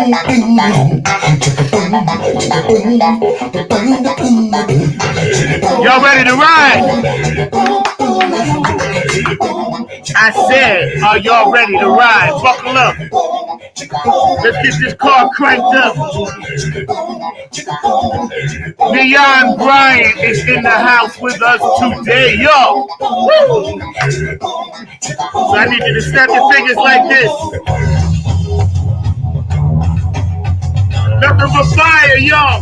Y'all ready to ride? I said, are y'all ready to ride? Buckle up. Let's get this car cranked up. Neon Bryant is in the house with us today, yo. Woo! So I need you to snap your fingers like this. Nothing but fire, yo.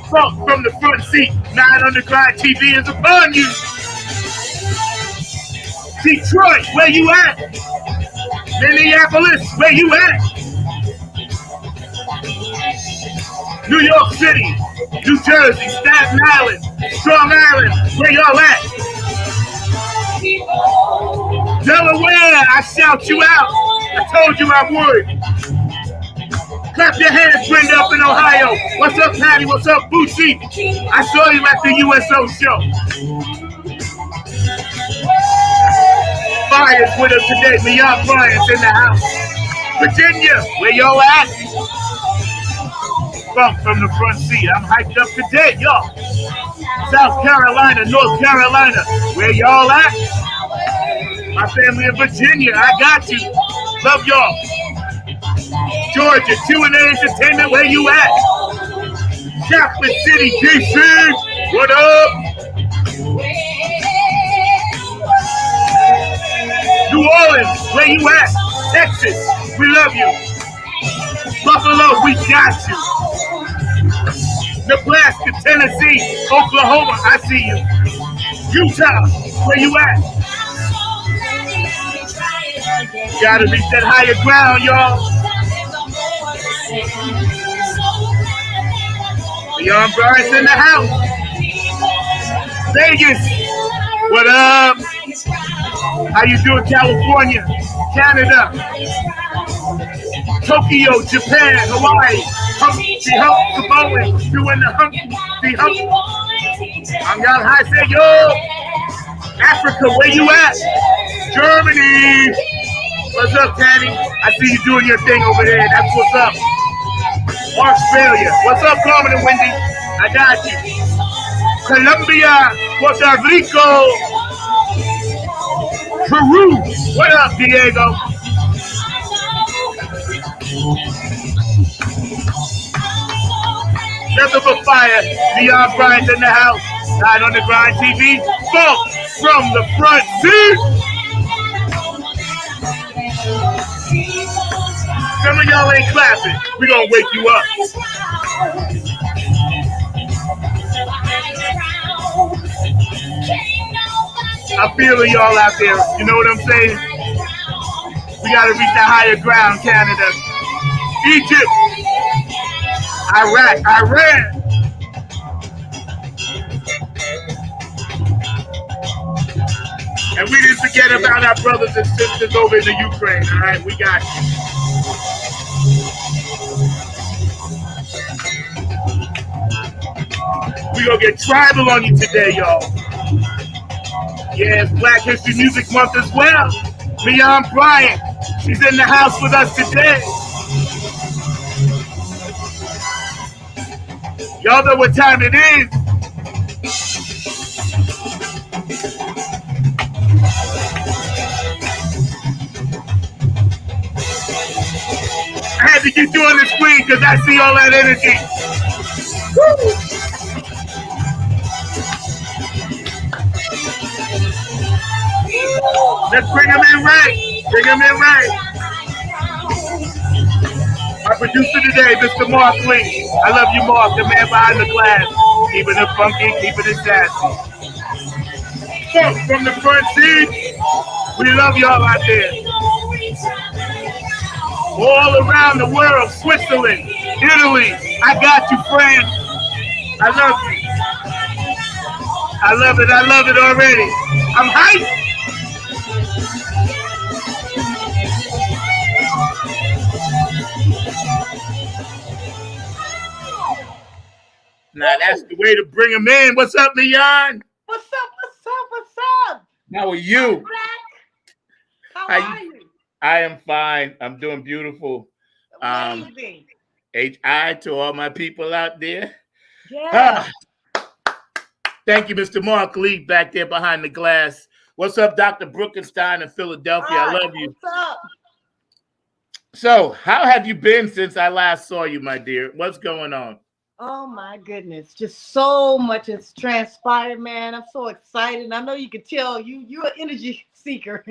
Funk from the front seat. 9 Underground TV is upon you. Detroit, where you at? Minneapolis, where you at? New York City, New Jersey, Staten Island, Strong Island, where y'all at? Delaware, I shout you out. I told you I would. Clap your hands, Brenda, up in Ohio. What's up, Patty? What's up, Bouchie? I saw you at the USO show. Fire's with us today. Neon Bryant's in the house. Virginia, where y'all at? Funk from the front seat. I'm hyped up today, y'all. South Carolina, North Carolina, where y'all at? My family in Virginia, I got you. Love y'all. Georgia, Q&A Entertainment, where you at? Chocolate City, DC, what up? New Orleans, where you at? Texas, we love you. Buffalo, we got you. Nebraska, Tennessee, Oklahoma, I see you. Utah, where you at? Gotta reach that higher ground, y'all. Neon Bryant's in the house. Vegas, what up? How you doing, California, Canada, Tokyo, Japan, Hawaii, Humpty Hump, Samoa, doing the Humpty Hump. I'm y'all high, say yo. Africa, where you at? Germany. What's up, Tanny? I see you doing your thing over there. That's what's up. Australia. What's up, Carmen and Wendy? I got you. Colombia, Puerto Rico, Peru. What up, Diego? Nothing but fire. Neon Bryant in the house. 9 Underground TV. Funk from the front seat. Some of y'all ain't clapping. We gonna wake you up. I'm feeling y'all out there. You know what I'm saying? We gotta reach that higher ground, Canada. Egypt. Iraq. Iran. And we didn't forget about our brothers and sisters over in the Ukraine, all right? We got you. We gonna get tribal on you today, y'all. Yeah, it's Black History Music Month as well. Neon Bryant, she's in the house with us today. Y'all know what time it is. I had to get you on the screen because I see all that energy. Woo! Let's bring him in right. Bring him in right. Our producer today, Mr. Mark Lee. I love you, Mark, the man behind the glass. Keeping it funky, keeping it sassy. Funk from the front seat. We love y'all out there. All around the world, Switzerland, Italy. I got you, France. I love you. I love it already. I'm hyped. Now that's the way to bring him in. What's up, Neon? What's up? How are you? How are you? I am fine. I'm doing beautiful. Amazing. HI to all my people out there. Yes. Ah, thank you, Mr. Mark Lee, back there behind the glass. What's up, Dr. Brookenstein in Philadelphia? I Hi. love you. What's up? So, how have you been since I last saw you, my dear? What's going on? Oh my goodness. Just so much has transpired, man. I'm so excited. I know you can tell you're an energy seeker.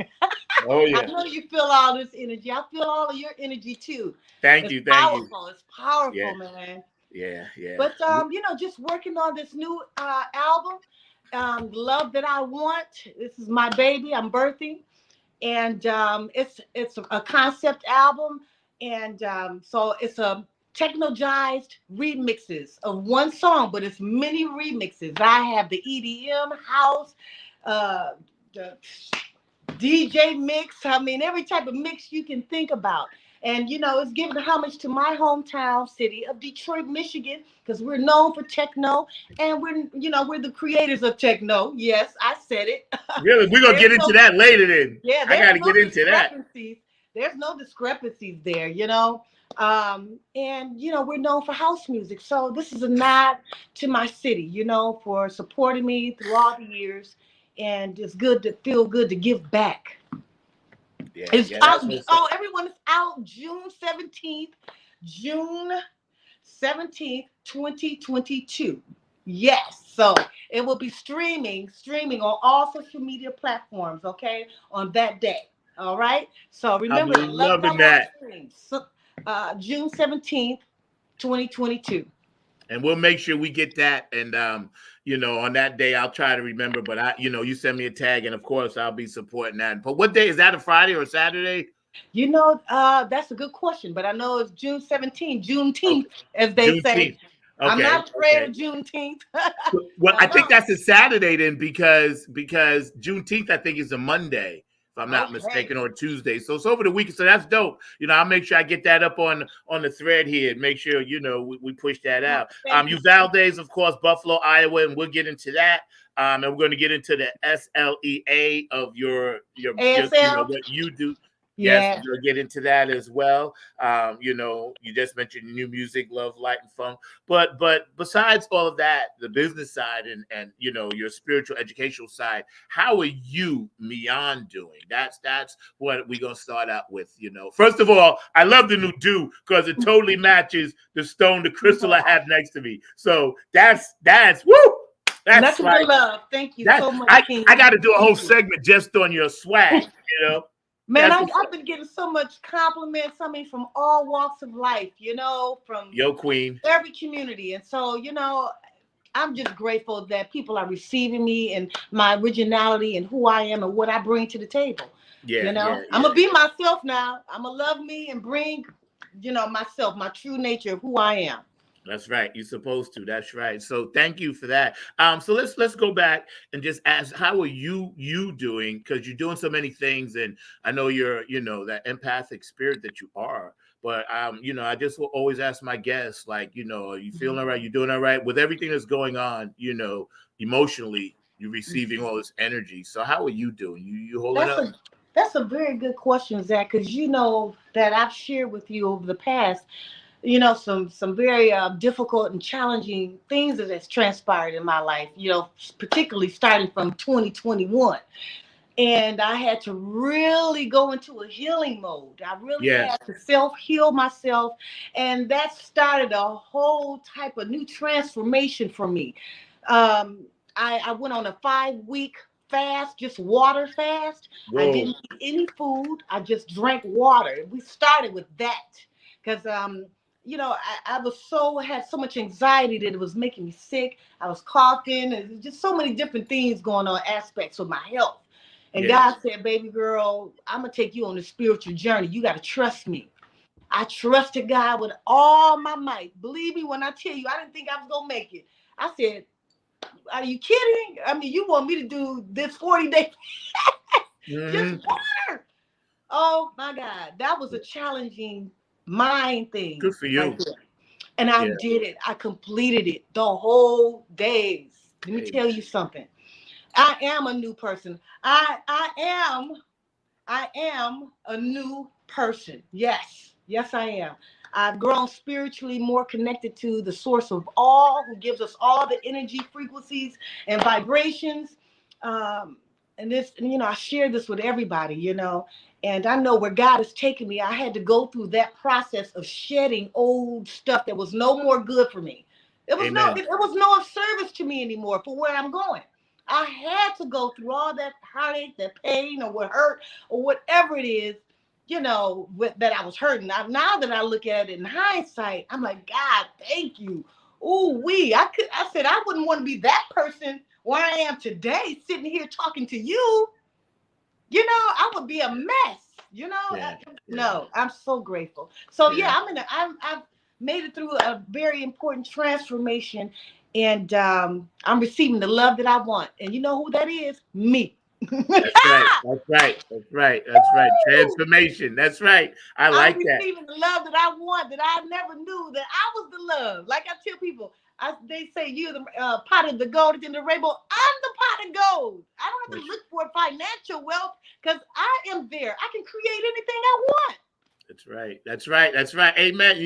Oh I yeah. know you feel all this energy. I feel all of your energy too. Thank It's you. Thank you. powerful. It's powerful, Yeah. man. Yeah. Yeah. But just working on this new album, Love That I Want. This is my baby. I'm birthing, and it's a concept album, and so it's a technologized remixes of one song, but it's many remixes. I have the EDM house, uh, the DJ mix. I mean, every type of mix you can think about. And, it's giving homage to my hometown city of Detroit, Michigan, because we're known for techno and we're the creators of techno. Yes, I said it. Really, we're gonna There's get into no, that later. Then yeah, I there's got to no get into that. discrepancies. There's no discrepancies there. And we're known for house music. So this is a nod to my city, for supporting me through all the years. And it's good to feel good to give back. Yeah. It's Yeah. out. That's what's up. Oh, everyone is out June 17th. June 17th, 2022. Yes. So it will be streaming on all social media platforms, okay, on that day. All right. So I'm remember that Love That I loving Want that. streams. So, June 17th, 2022. And we'll make sure we get that. And on that day, I'll try to remember. But you send me a tag, and of course, I'll be supporting that. But what day is that? A Friday or a Saturday? That's a good question, but I know it's June 17th, Juneteenth, Okay, as they say. Juneteenth. I'm Okay, not afraid okay. of Juneteenth. Well, I think No. that's a Saturday then, because Juneteenth I think is a Monday, if I'm not Okay. mistaken, or Tuesday. So it's over the weekend. So that's dope. I'll make sure I get that up on the thread here and make sure we push that Oh, out. thank you. Uvalde's, of course, Buffalo, Iowa, and we'll get into that. And we're going to get into the SLEA of your ASL. what you do. Yes, Yeah. we'll get into that as well. You just mentioned new music, love, light, and funk. But besides all of that, the business side and your spiritual educational side, how are you, Mian, doing? That's what we're gonna start out with. First of all, I love the new do because it totally matches the stone, the crystal I Yeah. have next to me. So that's woo. That's Nothing but like love. Thank you that. so much, I King. got to do a whole Thank you. segment just on your swag. Man, That's I, what's up. I've been getting so much compliments. I mean, from all walks of life, from Yo, Queen. every community. And so, I'm just grateful that people are receiving me and my originality and who I am and what I bring to the table. Yeah, yeah, I'm yeah. gonna be myself now. I'm gonna love me and bring, myself, my true nature of who I am. That's right. You're supposed to. That's right. So thank you for that. So let's go back and just ask, how are you doing? Because you're doing so many things, and I know you're that empathic spirit that you are. But I just will always ask my guests, like, are you feeling all right? You doing all right with everything that's going on? Emotionally, you're receiving all this energy. So how are you doing? You holding That's up? a that's a very good question, Zach, because you know that I've shared with you over the past, some very difficult and challenging things that has transpired in my life. Particularly starting from 2021, and I had to really go into a healing mode. I really Yes. had to self heal myself, and that started a whole type of new transformation for me. Um, I went on a 5 week fast, just water fast. I Whoa. didn't eat any food. I just drank water. We started with that because I was had so much anxiety that it was making me sick. I was coughing and just so many different things going on, aspects of my health. And Yes. God said, baby girl, I'm going to take you on a spiritual journey. You got to trust me. I trusted God with all my might. Believe me when I tell you, I didn't think I was going to make it. I said, are you kidding? I mean, you want me to do this 40-day just Hmm. water? Oh my God. That was a challenging mind thing Good for right you. there. And I Yeah. did it. I completed it the whole days. Let me tell Amen. you something. I am a new person. I am I am a new person. Yes, yes, I am. I've grown spiritually more connected to the source of all, who gives us all the energy, frequencies, and vibrations. Um, and this, I share this with everybody, and I know where God has taken me. I had to go through that process of shedding old stuff that was no more good for me. Amen. It was no service to me anymore for where I'm going. I had to go through all that heartache, that pain, or what hurt, or whatever it is, that I was hurting. Now that I look at it in hindsight, I'm like, God, thank you. Ooh, I said I wouldn't want to be that person where I am today, sitting here talking to you. I would be a mess. Yeah. Yeah. No, I'm so grateful. So Yeah. yeah, I've made it through a very important transformation, and I'm receiving the love that I want. And you know who that is? Me. That's right. That's right. That's right. That's right. Transformation. That's right. I I'm like that. receiving the love that I want, that I never knew that I was the love. Like I tell people, they say you're the pot of the gold is in the rainbow. I'm the pot of gold. I don't have to That's, look for financial wealth because I am there. I can create anything I want. that's right. That's right. That's right. Amen.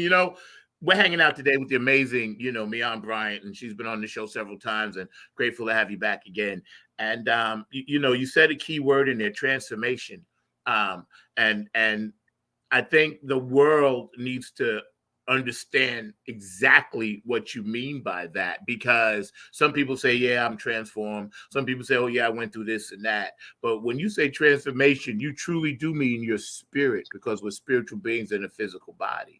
We're hanging out today with the amazing, Mian Bryant, and she's been on the show several times, and grateful to have you back again. And you said a key word in there, transformation. And I think the world needs to understand exactly what you mean by that, because some people say, yeah, I'm transformed. Some people say, oh yeah, I went through this and that. But when you say transformation, you truly do mean your spirit, because we're spiritual beings in a physical body.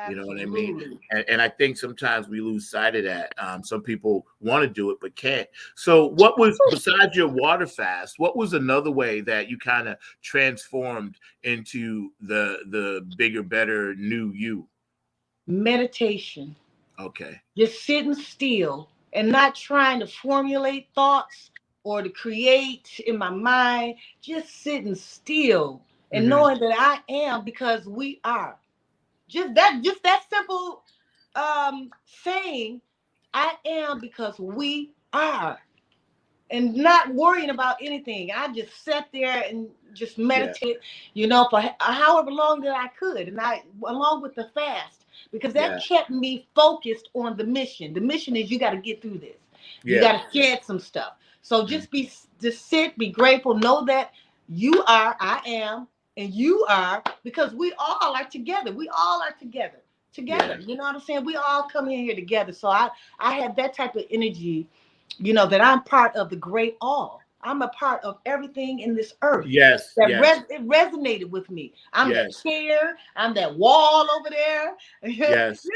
You know what I mean? Absolutely. And I think sometimes we lose sight of that. Some people want to do it but can't. So what was, besides your water fast, what was another way that you kind of transformed into the bigger, better, new you? Meditation. Okay. Just sitting still and not trying to formulate thoughts or to create in my mind. Just sitting still and Hmm. knowing that I am because we are. Just that simple saying, I am because we are, and not worrying about anything. I just sat there and just Yeah. meditated, for however long that I could, and I along with the fast, because that Yeah. kept me focused on the mission. The mission is you got to get through this. You Yeah. got to shed some stuff. So Mhm. just sit, be grateful, know that you are, I am, and you are, because we all are together. We all are together. Yeah. Together. You know what I'm saying? We all come in here together. So I have that type of energy, that I'm part of the great all. I'm a part of everything in this earth. Yes. Yes. It resonated with me. I'm that Yes. chair. I'm that wall over there. You know what I'm Yes. saying?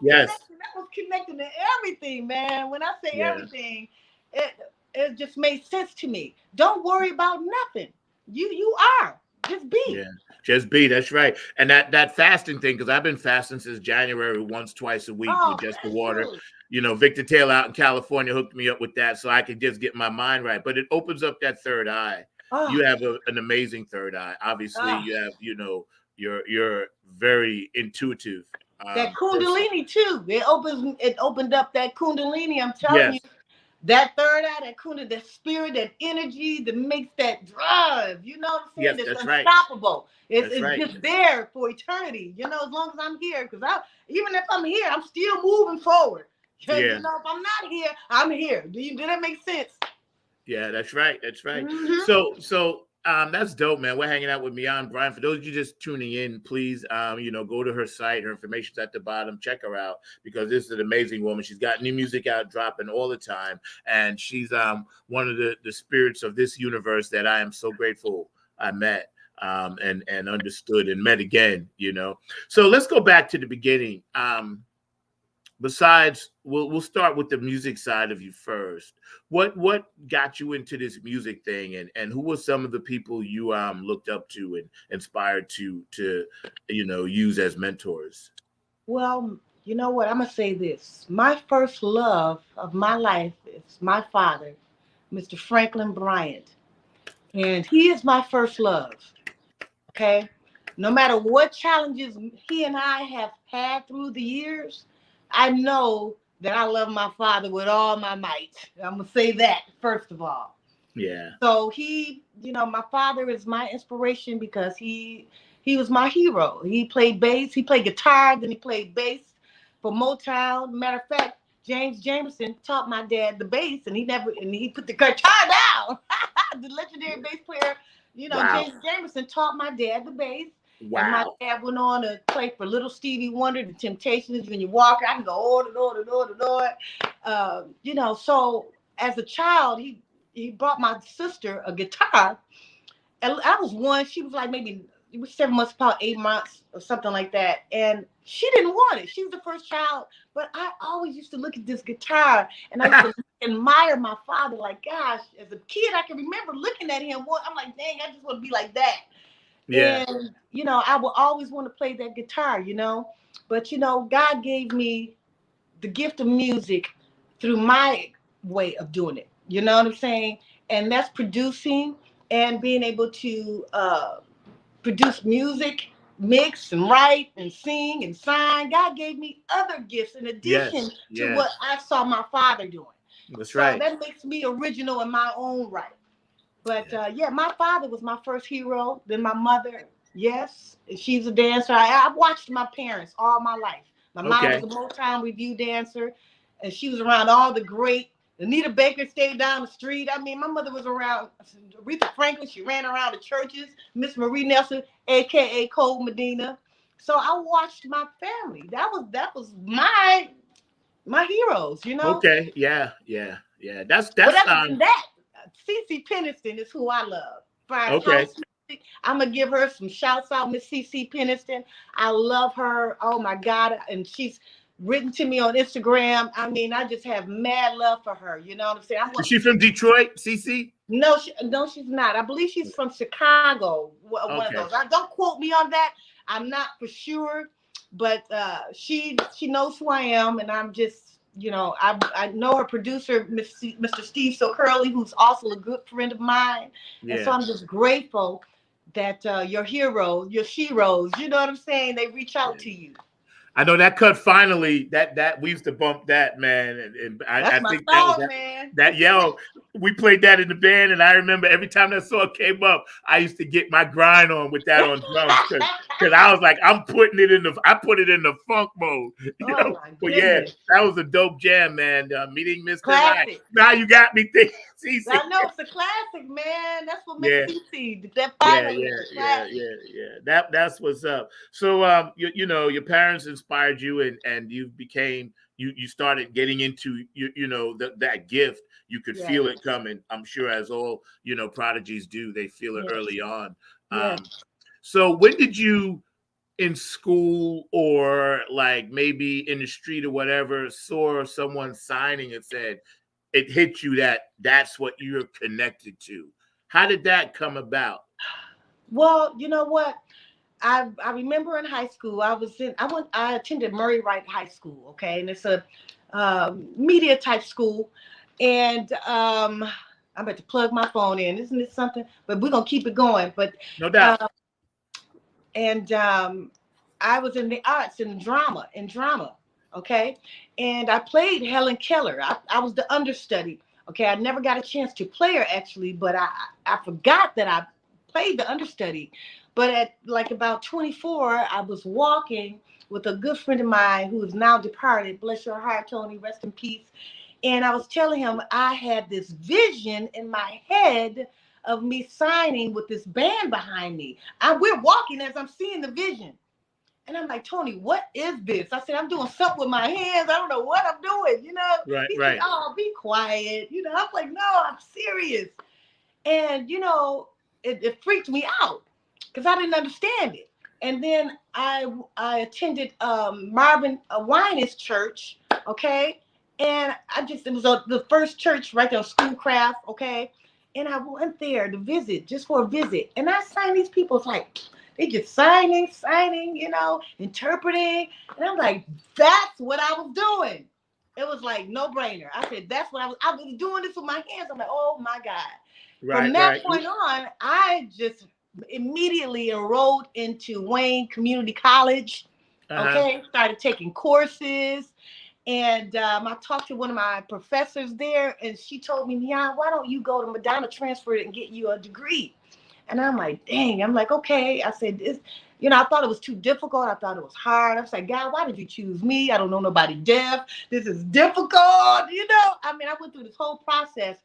Yes. I was connected to everything, man. When I say Yeah. everything, it it just made sense to me. Don't worry about nothing. You are. Just be. Yeah, just be. That's right. And that fasting thing, because I've been fasting since January, once, twice a week with Oh, just the water. absolutely. Victor Taylor out in California hooked me up with that, so I could just get my mind right. But it opens up that third eye. Oh, You have an amazing third eye. Obviously, oh. you have, you're very intuitive That person. Kundalini too. It opened up that Kundalini. I'm telling you. Yes, That third eye, that kundalini, that spirit, that energy that makes that drive, you know what I'm saying? yes, That's that's right. unstoppable. That's It's right. just there for eternity, as long as I'm here. Because even if I'm here, I'm still moving forward. Yeah. If I'm not here, I'm here. Did that make sense? Yeah, that's right. That's right. Mm-hmm. So that's dope, man. We're hanging out with Mian Bryant. For those of you just tuning in, please go to her site. Her information's at the bottom. Check her out, because this is an amazing woman. She's got new music out dropping all the time. And she's one of the spirits of this universe that I am so grateful I met. And understood and met again. So let's go back to the beginning. Besides, we'll start with the music side of you first. What got you into this music thing, and who were some of the people you looked up to and inspired to use as mentors? Well, you know what? I'm going to say this. My first love of my life is my father, Mr. Franklin Bryant. And he is my first love. Okay. No matter what challenges he and I have had through the years, I know that I love my father with all my might. I'm going to say that first of all. Yeah. So my father is my inspiration because he was my hero. He played bass, he played guitar, then he played bass for Motown. Matter of fact, James Jamerson taught my dad the bass, and he put the guitar down. The legendary bass player, Wow. James Jamerson taught my dad the bass. And my Wow. dad went on to play for Little Stevie Wonder, The Temptations, Junior Walker. I can go on and on and on and on. So as a child, he brought my sister a guitar. And I was one. She was like maybe it was 7 months, about 8 months or something like that. And she didn't want it. She was the first child. But I always used to look at this guitar and I used to admire my father. Like, gosh, as a kid, I can remember looking at him. I'm like, dang, I just want to be like that. Yeah. And, I would always want to play that guitar. But, God gave me the gift of music through my way of doing it. You know what I'm saying? And that's producing and being able to produce music, mix and write and sing and sign. God gave me other gifts in addition Yes. to what Yes. I saw my father doing. That's So right. that makes me original in my own right. But Yeah. my father was my first hero. Then my mother, yes, she's a dancer. I watched my parents all my life. My mom was Okay. a Motown review dancer, and she was around all the great. Anita Baker stayed down the street. I mean, my mother was around Aretha Franklin. She ran around the churches. Miss Marie Nelson, aka Cole Medina. So I watched my family. That was my heroes. Okay. Yeah. Yeah. Yeah. That's But that's other than that, CC Peniston is who I love. For okay. house music, I'm gonna give her some shouts out, Miss CC Peniston. I love her. Oh my God, and she's written to me on Instagram. I mean, I just have mad love for her. You know what I'm saying? Is she from Detroit, CC? No, she's not. I believe she's from Chicago. One of Okay. those. Don't quote me on that. I'm not for sure, but she knows who I am, and I'm just I know her producer, Mr. Steve So Curly, who's also a good friend of mine, and so Yeah. I'm just grateful that your heroes, your sheroes, you know what I'm saying? They reach out Yeah. to you. I know that cut finally. That we used to bump that, man, and I That's my think that was song, man. that yell. We played that in the band, and I remember every time that song came up, I used to get my grind on with that on drums because I was like, I put it in the funk mode, Oh my But yeah, goodness, that was a dope jam, man. Meeting Mr. Right. classic. Now you got me thinking, CC. I know it's a classic, man. That's what makes Yeah. CC. That Yeah, finally yeah, is a yeah, classic. yeah, yeah. That's what's up. So, your parents inspired you, and you became you started getting into that gift. You could Yes, feel it coming. I'm sure, as all prodigies do, they feel it yes, early on. yes. So when did you, in school or like maybe in the street or whatever, saw someone signing and said it hit you that that's what you're connected to? How did that come about? Well, you know what? I remember in high school I attended Murray Wright High School, okay, and it's a media type school, and I'm about to plug my phone in. Isn't it something? But we're gonna keep it going. But No doubt. uh, and I was in the arts and drama, okay, and I played Helen Keller. I was the understudy. Okay, I never got a chance to play her actually, but I forgot that I played the understudy. But at like about 24, I was walking with a good friend of mine who is now departed. Bless your heart, Tony. Rest in peace. And I was telling him I had this vision in my head of me signing with this band behind me. We're walking as I'm seeing the vision. And I'm like, Tony, what is this? I said, I'm doing something with my hands. I don't know what I'm doing. Right, He said, right. oh, be quiet. I'm like, no, I'm serious. And, it freaked me out because I didn't understand it. And then I attended Marvin Winans church, okay? And it was the first church right there on Schoolcraft, okay? And I went there to visit, just for a visit. And I signed these people, it's like, they just signing, interpreting. And I'm like, that's what I was doing. It was like no brainer. I said, that's what I was doing this with my hands. I'm like, oh my God. From Right, that right. point on, I just immediately enrolled into Wayne Community College. Uh-huh. Okay, started taking courses, And I talked to one of my professors there, and she told me, "Yeah, why don't you go to Madonna, transfer it, and get you a degree?" And I'm like, dang. I'm like, okay. I said, this, I thought it was too difficult. I thought it was hard. I was like, God, why did you choose me? I don't know nobody deaf. This is difficult. I mean, I went through this whole process,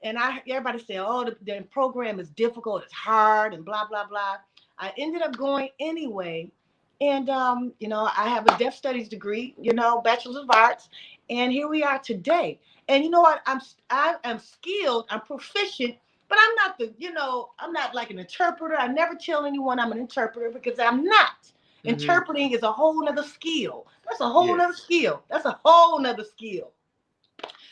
and everybody said, oh, the program is difficult. It's hard, and blah, blah, blah. I ended up going anyway. And, I have a deaf studies degree, bachelor's of arts. And here we are today. And you know what? I am skilled. I'm proficient, but I'm not I'm not like an interpreter. I never tell anyone I'm an interpreter because I'm not. Mm-hmm. Interpreting is a whole nother skill. That's a whole nother skill. That's a whole nother skill.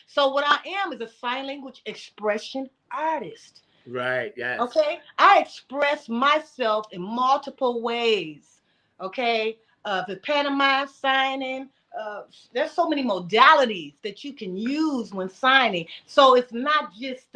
So what I am is a sign language expression artist. Right, yes. Okay? I express myself in multiple ways. Okay? The pantomime signing, there's so many modalities that you can use when signing. So it's not just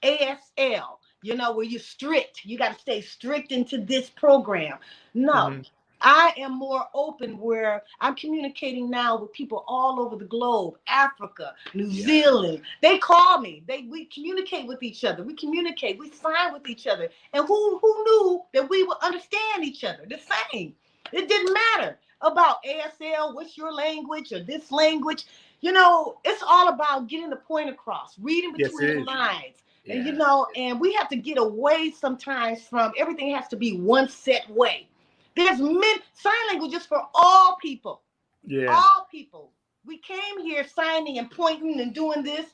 ASL, where you're strict. You got to stay strict into this program. No. Mm-hmm. I am more open where I'm communicating now with people all over the globe, Africa, New Zealand. They call me. We communicate with each other. We communicate. We sign with each other. And who knew that we would understand each other the same? It didn't matter about ASL, what's your language or this language. It's all about getting the point across, reading between the lines. Yeah. And, and we have to get away sometimes from everything has to be one set way. There's sign languages for all people. Yeah. All people. We came here signing and pointing and doing this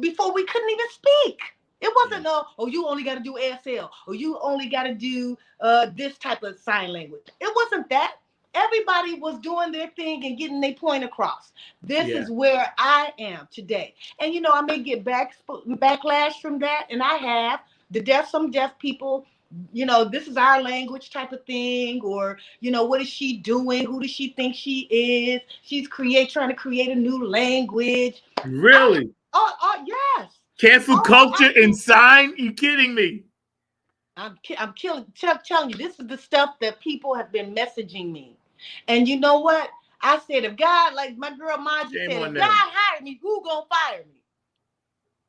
before we couldn't even speak. It wasn't you only got to do ASL or you only got to do this type of sign language. It wasn't that. Everybody was doing their thing and getting their point across. This is where I am today. And, I may get backlash from that. And I have. Some deaf people, this is our language type of thing, or, what is she doing? Who does she think she is? She's trying to create a new language. Really? Yes. Cancel culture and sign? You kidding me? I'm telling you, this is the stuff that people have been messaging me. And you know what? I said, if God, like my girl Margie said, if God hired me, who gonna fire me?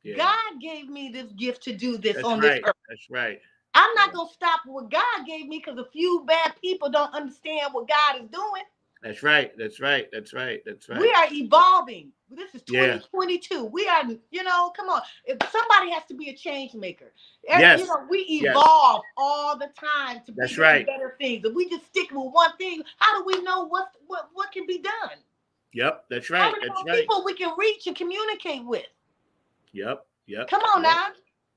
Yeah. God gave me this gift to do this this earth. That's right. I'm not going to stop what God gave me because a few bad people don't understand what God is doing. That's right. That's right. That's right. That's right. We are evolving. This is 2022. Yeah. We are, come on. If somebody has to be a change maker. Yes. We evolve all the time to be better things. If we just stick with one thing, how do we know what can be done? Yep. That's right. That's right. People we can reach and communicate with. Yep. Come on now.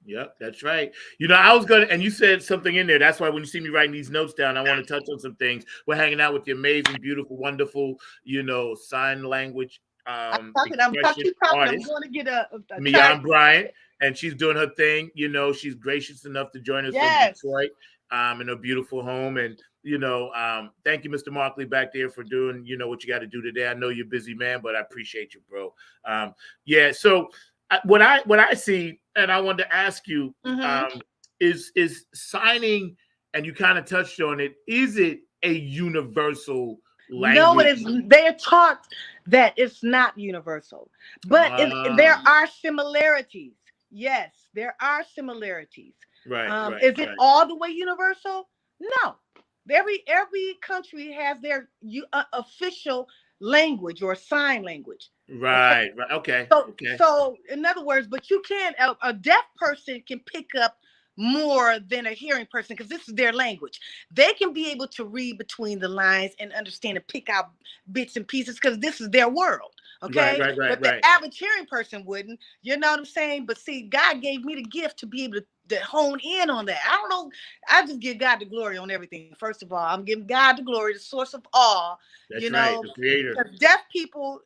Yep, that's right. I was going to, and you said something in there. That's why when you see me writing these notes down, I want to touch on some things. We're hanging out with the amazing, beautiful, wonderful, sign language I'm artist. I'm going to get a Mian Bryant, and she's doing her thing. She's gracious enough to join us from Detroit in her beautiful home. And, thank you, Mr. Markley, back there for doing, what you got to do today. I know you're a busy man, but I appreciate you, bro. So what I see, and I wanted to ask you, is signing, and you kind of touched on it, is it a universal language? No, it is. They're taught that it's not universal, but there are similarities. Yes, there are similarities. Right. Is it all the way universal? No. Every country has their official language or sign language. Right. Okay. So in other words, but you can, a deaf person can pick up more than a hearing person because this is their language. They can be able to read between the lines and understand and pick out bits and pieces because this is their world. Okay. Right. But the average hearing person wouldn't. You know what I'm saying? But see, God gave me the gift to be able to hone in on that. I don't know. I just give God the glory on everything. First of all, I'm giving God the glory, the source of all. That's right, the creator. Because deaf people,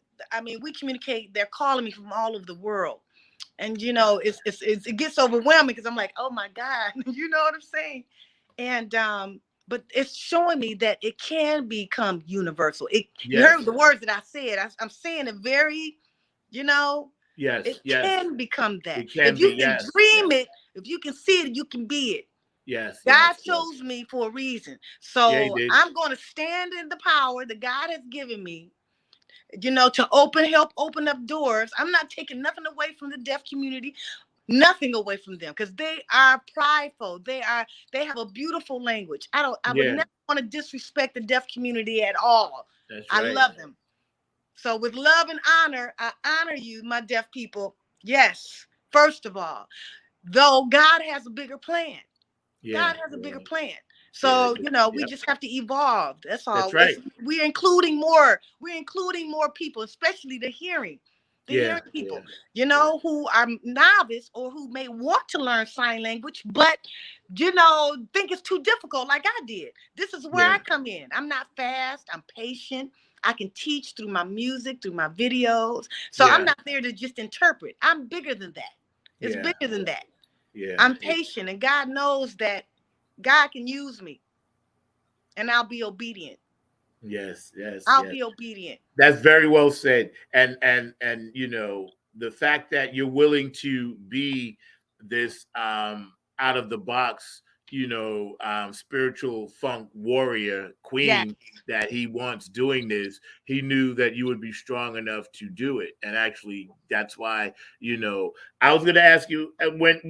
we communicate. They're calling me from all over the world, and it gets overwhelming because I'm like, oh my God, you know what I'm saying? And but it's showing me that it can become universal. You heard the words that I said. I'm saying it very, Yes, it can become that. If you can dream it, if you can see it, you can be it. Yes. God chose me for a reason. So I'm going to stand in the power that God has given me you know, to help open up doors. I'm not taking nothing away from the deaf community, nothing away from them, because they are prideful. They have a beautiful language. I would Yeah, never want to disrespect the deaf community at all. that's I right. love them. So with love and honor, I honor you, my deaf people. Yes, first of all, though God has a bigger plan. Yeah, God has a bigger plan. yeah, So, you know, we yep. just have to evolve. That's That's all. right. We're including more. We're including more people, especially the Yeah, hearing yeah, people, you yeah, know, who are novice or who may want to learn sign language, but, you know, think it's too difficult like I did. This is where yeah, I come in. I'm not fast. I'm patient. I can teach through my music, through my videos. So I'm yeah, not there to just interpret. I'm bigger than that. It's yeah, bigger than that. yeah, I'm yeah. patient, and God knows that God can use me, and I'll be obedient. Yes, yes, I'll yes. be obedient. That's very well said. And you know, the fact that you're willing to be this out of the box, you know, spiritual funk warrior Yes. queen that he wants doing this, he knew that you would be strong enough to do it. And actually that's why, you know, I was gonna ask you when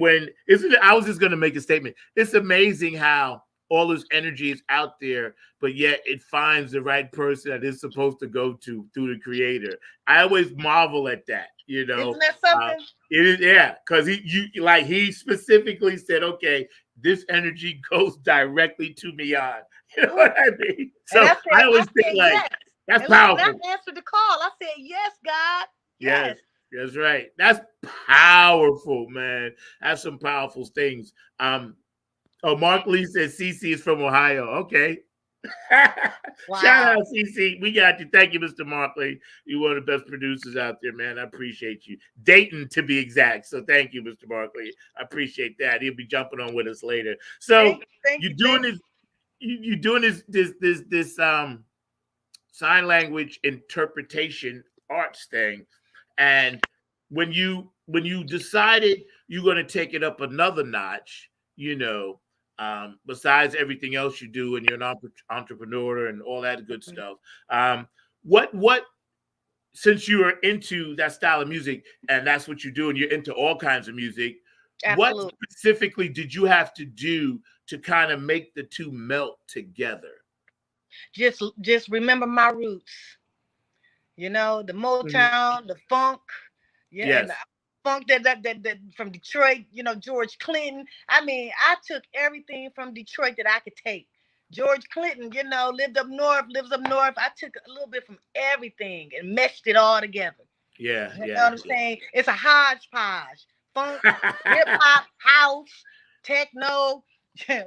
isn't it, I was just gonna make a statement. It's amazing how all this energy is out there, but yet it finds the right person that it's supposed to go to through the creator. I always marvel at that, you know. Isn't that Uh, something? it is, yeah, because he specifically said, okay, this energy goes directly to me on. You know Ooh. what I mean? And So I I always think said like yes. that's And listen, I powerful. answered the call. I said yes, God. Yes, Yes. that's right. That's powerful, man. That's some powerful things. Oh, Mark Lee says CC is from Ohio. Okay. Shout Wow. out, CC. We got you. Thank you, Mr. Markley. You're one of the best producers out there, man. I appreciate you. Dayton, to be exact. So thank you, Mr. Markley. I appreciate that. He'll be jumping on with us later. So Thank you're you, doing thank you. this. You're doing this sign language interpretation arts thing, and when you decided you're going to take it up another notch, you know, besides everything else you do, and you're an entrepreneur and all that good stuff. Um, what since you are into that style of music and that's what you do, and you're into all kinds of music, what Absolutely. specifically did you have to do to kind of make the two melt together? Just remember my roots. You know, the Mhm. Motown, the funk, yeah, and the Yes. funk that from Detroit, you know, George Clinton. I mean, I took everything from Detroit that I could take. George Clinton, you know, lives up north. I took a little bit from everything and meshed it all together. Yeah. You know what Yeah. I'm saying? It's a hodgepodge. Funk, hip hop, house, techno,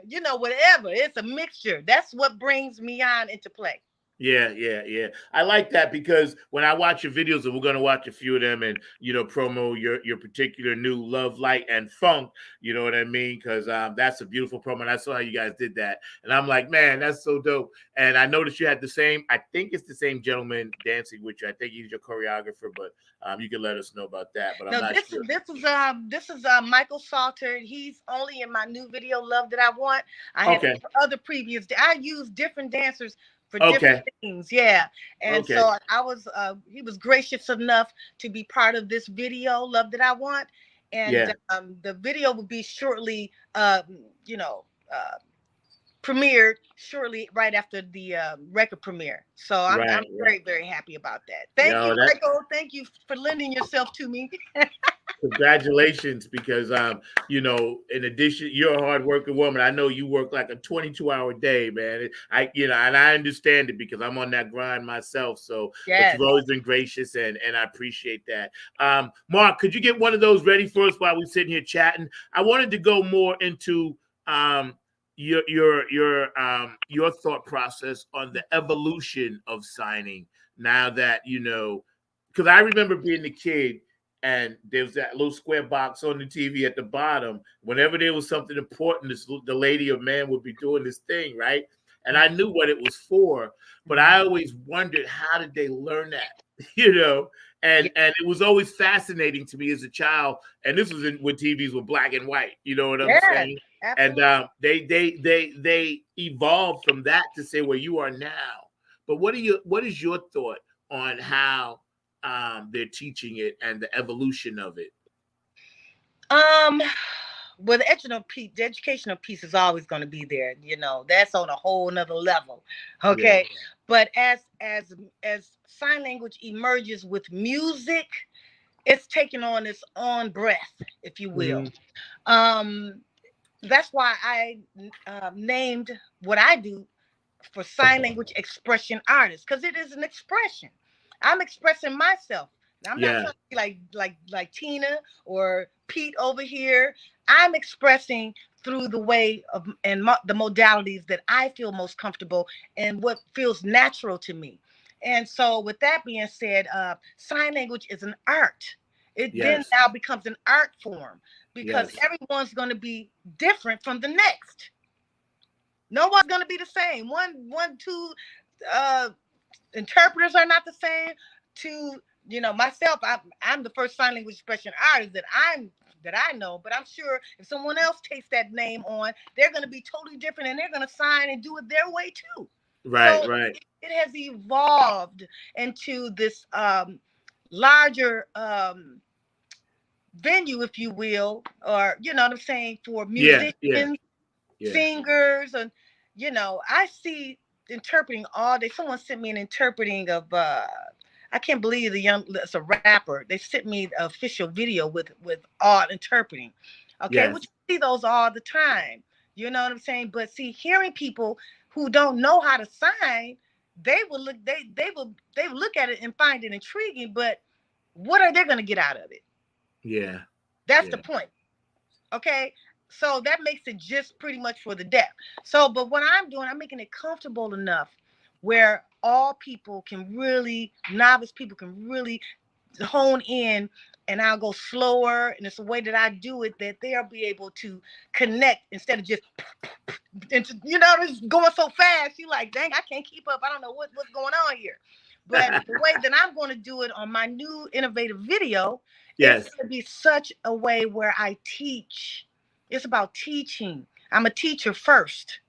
you know, whatever. It's a mixture. That's what brings me on into play. Yeah, yeah, yeah. I like that because when I watch your videos, and we're gonna watch a few of them, and you know, promo your particular new Love, Light, and Funk. You know what I mean? Because that's a beautiful promo. And I saw how you guys did that, and I'm like, man, that's so dope. And I noticed you had the same. I think it's the same gentleman dancing with you. I think he's your choreographer, but you can let us know about that. But I'm No, not sure. this is Michael Salter. He's only in my new video, Love That I Want. I had Okay, other previous. I use different dancers for different okay, things. Yeah, and okay. so I was. He was gracious enough to be part of this video, Love That I Want, and Yeah, the video will be shortly. You know. Premiered shortly right after the record premiere. So I'm right, right. very, very happy about that. Thank Yo, you, that Michael. Thank you for lending yourself to me. congratulations, because you know, in addition, you're a hardworking woman. I know you work like a 22-hour day, man. I, you know, and I understand it because I'm on that grind myself. So, but Yes. you've always been gracious, and I appreciate that. Mark, could you get one of those ready for us while we're sitting here chatting? I wanted to go more into um your thought process on the evolution of signing now that you know, because I remember being a kid and there was that little square box on the TV at the bottom. Whenever there was something important, the lady or man would be doing this thing, right? And I knew what it was for, but I always wondered how did they learn that, you know? And it was always fascinating to me as a child. And this was when TVs were black and white, you know what I'm Yes, saying? And absolutely. they evolved from that to say where you are now. But what is your thought on how they're teaching it and the evolution of it? Well, the educational piece is always going to be there. That's on a whole nother level. Okay. Yeah. But as sign language emerges with music, it's taking on its own breath, if you will. That's why I named what I do for sign language expression artists, because it is an expression. I'm expressing myself. I'm not trying to be like Tina or Pete over here. I'm expressing through the way of the modalities that I feel most comfortable and what feels natural to me. And so with that being said, sign language is an art. It then now becomes an art form, because everyone's going to be different from the next. No one's going to be the same. Two interpreters are not the same. Two, myself, I'm the first sign language expression artist that I know, but I'm sure if someone else takes that name on, they're going to be totally different, and they're going to sign and do it their way too. Right, so right. It has evolved into this larger venue, if you will, or you know what I'm saying, for musicians, singers, and I see interpreting all day. Someone sent me an interpreting of I can't believe it's a rapper. They sent me the official video with all interpreting. Okay, which you see those all the time. You know what I'm saying? But see, hearing people who don't know how to sign, they will look at it and find it intriguing, but what are they going to get out of it? Yeah. That's the point. Okay. So that makes it just pretty much for the deaf. So, but what I'm doing, I'm making it comfortable enough where all people can really, novice people can really hone in, and I'll go slower. And it's a way that I do it that they'll be able to connect instead of just, just going so fast. You're like, dang, I can't keep up. I don't know what's going on here. But the way that I'm going to do it on my new innovative video, it's going to be such a way where I teach. It's about teaching. I'm a teacher first.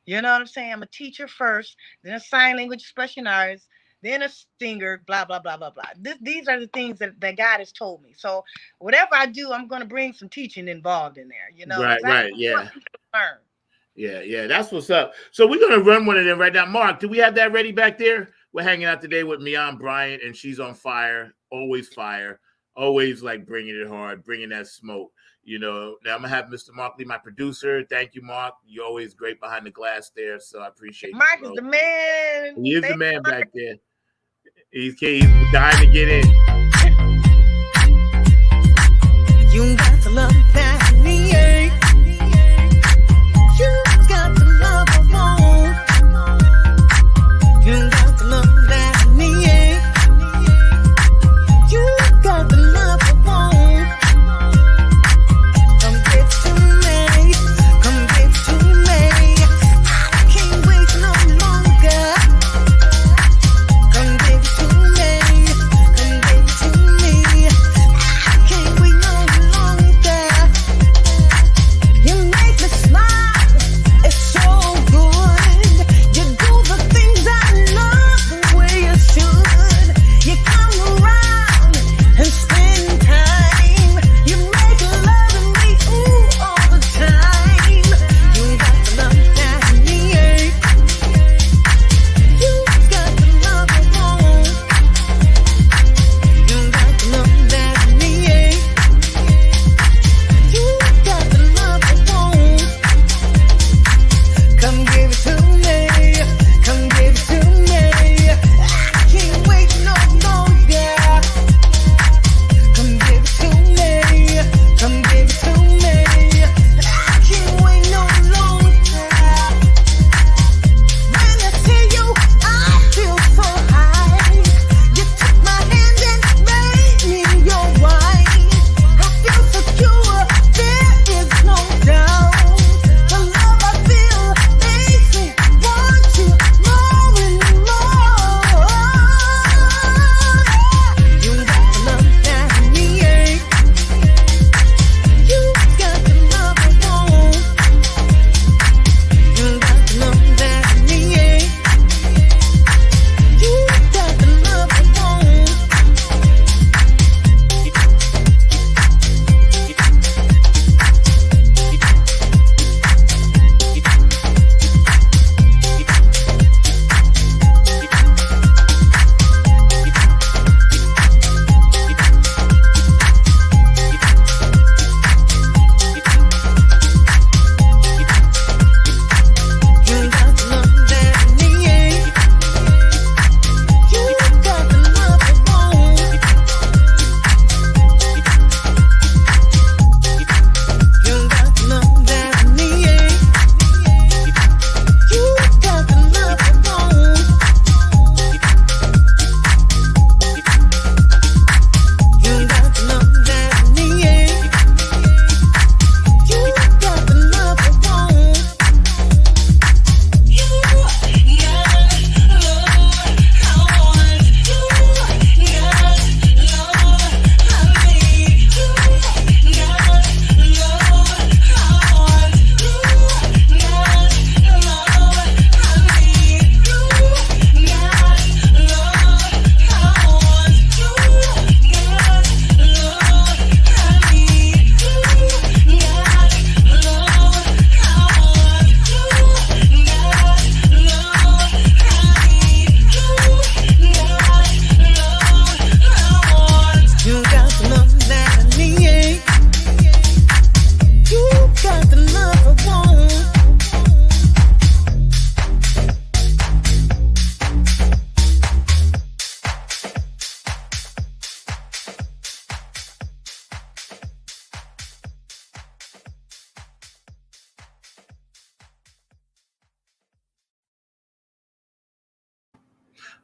You know what I'm saying? I'm a teacher first, then a sign language expression artist, then a singer, blah, blah, blah, blah, blah. These are the things that God has told me. So whatever I do, I'm going to bring some teaching involved in there. Right, yeah. Yeah, that's what's up. So we're going to run one of them right now. Mark, do we have that ready back there? We're hanging out today with Mian Bryant, and she's on fire, always like bringing it hard, bringing that smoke. Now I'm gonna have Mr. Mark Lee, my producer. Thank you, Mark. You're always great behind the glass there, so I appreciate Mark you. Mark is the man. He is the man back there. He's dying to get in. You got to love that me. You got to love alone. You got to love that me. You got to love alone.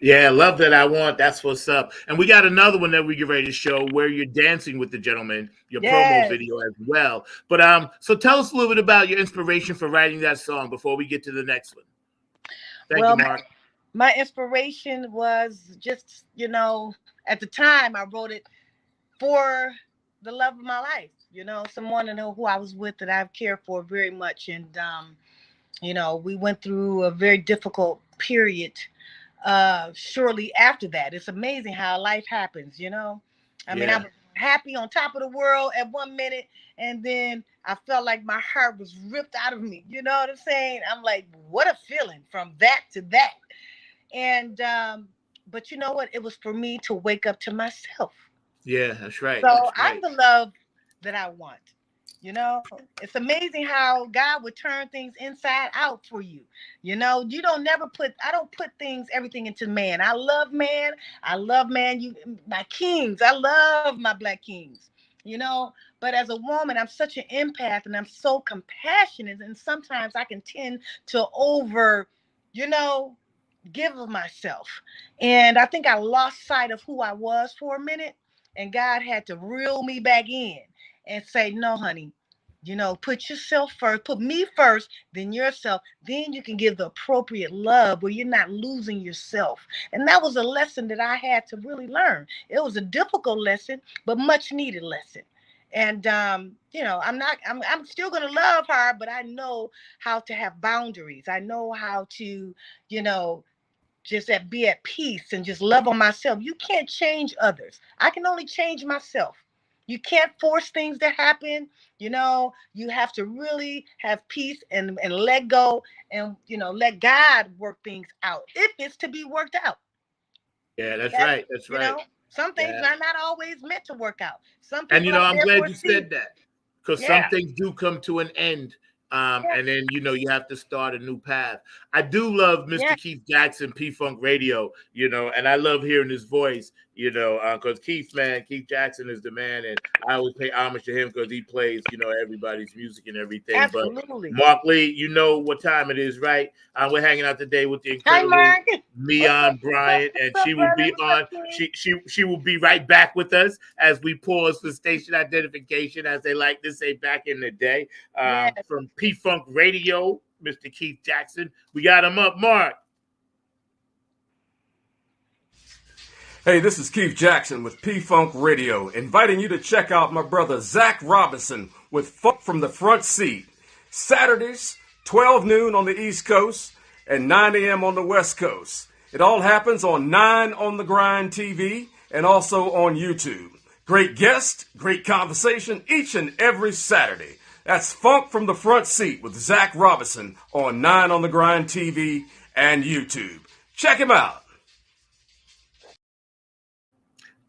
Yeah, love that I want. That's what's up. And we got another one that we get ready to show where you're dancing with the gentleman, your promo Yes. video as well. But so tell us a little bit about your inspiration for writing that song before we get to the next one. Thank you, Well, Mark. my inspiration was just, at the time I wrote it for the love of my life, someone who I was with that I've cared for very much. And, we went through a very difficult period shortly after that. It's amazing how life happens, I mean, I was happy on top of the world at one minute, and then I felt like my heart was ripped out of me. You know what I'm saying? I'm like, what a feeling from that to that. And but you know what? It was for me to wake up to myself. Yeah, that's right. So That's I'm right. the love that I want. It's amazing how God would turn things inside out for you. You don't never put, I don't put everything into man. I love man. I love man. My kings. I love my black kings, but as a woman, I'm such an empath and I'm so compassionate. And sometimes I can tend to you know, give of myself. And I think I lost sight of who I was for a minute. And God had to reel me back in and say, no, honey, put yourself first, put me first, then yourself. Then you can give the appropriate love where you're not losing yourself. And that was a lesson that I had to really learn. It was a difficult lesson, but much needed lesson. And I'm still gonna love her, but I know how to have boundaries. I know how to, you know, be at peace and just love on myself. You can't change others. I can only change myself. You can't force things to happen. You have to really have peace and let go and, let God work things out if it's to be worked out. Yeah, that's That's, right. That's you right. know, some things Yeah. are not always meant to work out. Some And people are I'm there for glad a you said season. that because some Yeah. things do come to an end. Yeah. And then you have to start a new path. I do love Mr. Yeah. Keith Jackson, P Funk Radio, and I love hearing his voice, because Keith Jackson is the man, and I always pay homage to him because he plays, everybody's music and everything. But Absolutely. Mark Lee, you know what time it is, right? We're hanging out today with the Hi, incredible Mark. Mian Bryant, and What's she up, will brother? be What's on. up, King? She will be right back with us as we pause for station identification, as they like to say back in the day. Yes. From P Funk Radio, Mr. Keith Jackson. We got him up, Mark. Hey, this is Keith Jackson with P Funk Radio, inviting you to check out my brother Zach Robinson with Funk from the Front Seat. Saturdays, 12 noon on the East Coast and 9 a.m. on the West Coast. It all happens on 9 on the Grind TV and also on YouTube. Great guest, great conversation each and every Saturday. That's Funk from the Front Seat with Zach Robinson on 9 on the Grind TV and YouTube. Check him out.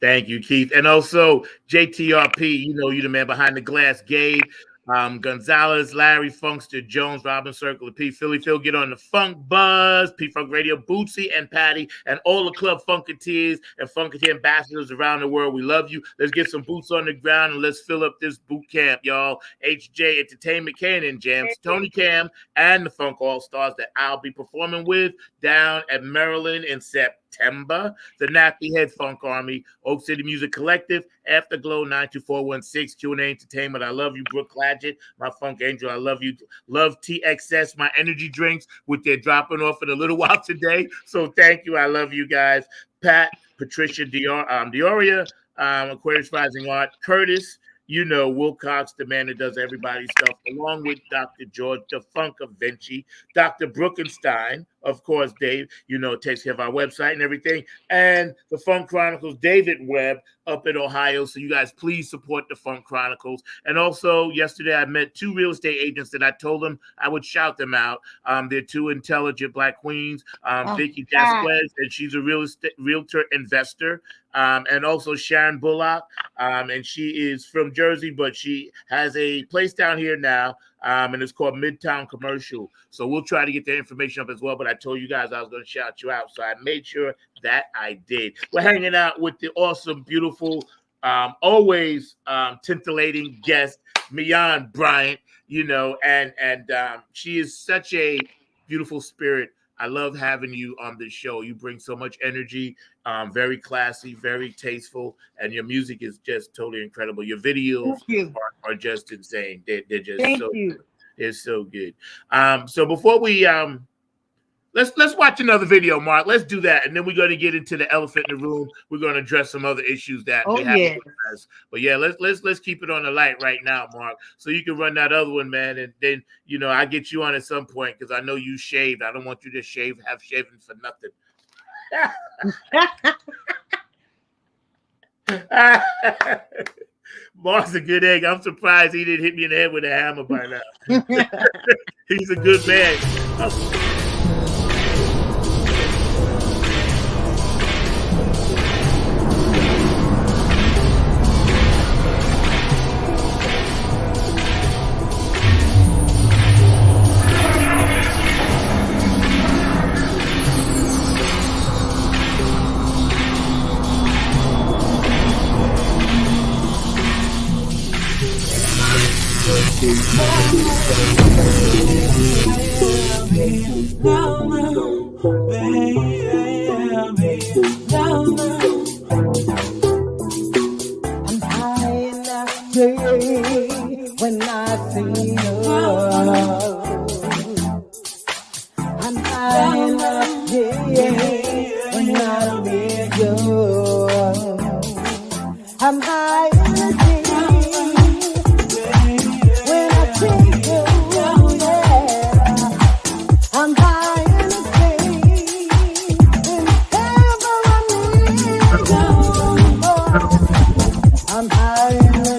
Thank you, Keith. And also JTRP, you're the man behind the glass, Gabe. Gonzalez, Larry, Funkster, Jones, Robin, Circle, P, Philly Phil, get on the Funk Buzz, P Funk Radio, Bootsy and Patty, and all the club Funketeers and Funketeer ambassadors around the world. We love you. Let's get some boots on the ground and let's fill up this boot camp, y'all. HJ Entertainment, Cannon Jams, Tony Cam, and the Funk All Stars that I'll be performing with down at Maryland in September. The Nappy Head Funk Army, Oak City Music Collective, Afterglow 92416, Q&A Entertainment. I love you, Brooke Cladgett, my Funk Angel. I love you. Love TXS, my energy drinks, which they're dropping off in a little while today. So thank you. I love you guys. Pat, Patricia Dioria, Aquarius Rising Art, Curtis, Wilcox, the man that does everybody's stuff, along with Dr. George, the Funk of Vinci, Dr. Brookenstein, of course, Dave, takes care of our website and everything, and the Funk Chronicles, David Webb, up in Ohio. So you guys please support the Funk Chronicles. And also yesterday I met 2 real estate agents that I told them I would shout them out. They're 2 intelligent Black queens, Vicky Jasquez, and she's a realtor investor. And also Sharon Bullock, and she is from Jersey, but she has a place down here now, and it's called Midtown Commercial. So we'll try to get the information up as well, but I told you guys I was going to shout you out, so I made sure that I did. We're hanging out with the awesome, beautiful, always titillating guest, Mian Bryant, and she is such a beautiful spirit. I love having you on this show. You bring so much energy, very classy, very tasteful, and your music is just totally incredible. Your videos are just insane. They're just it's so good. So before we let's watch another video, Mark. Let's do that, and then we're going to get into the elephant in the room. We're going to address some other issues that they have with us. But yeah, let's keep it on the light right now, Mark, so you can run that other one, man. And then I get you on at some point because I know you shaved. I don't want you to have shaven for nothing. Mark's a good egg. I'm surprised he didn't hit me in the head with a hammer by now. He's a good man. When I see you, I'm high enough, when I meet you, I'm high enough, when I see you, I'm high enough, whenever I need you, I'm high enough.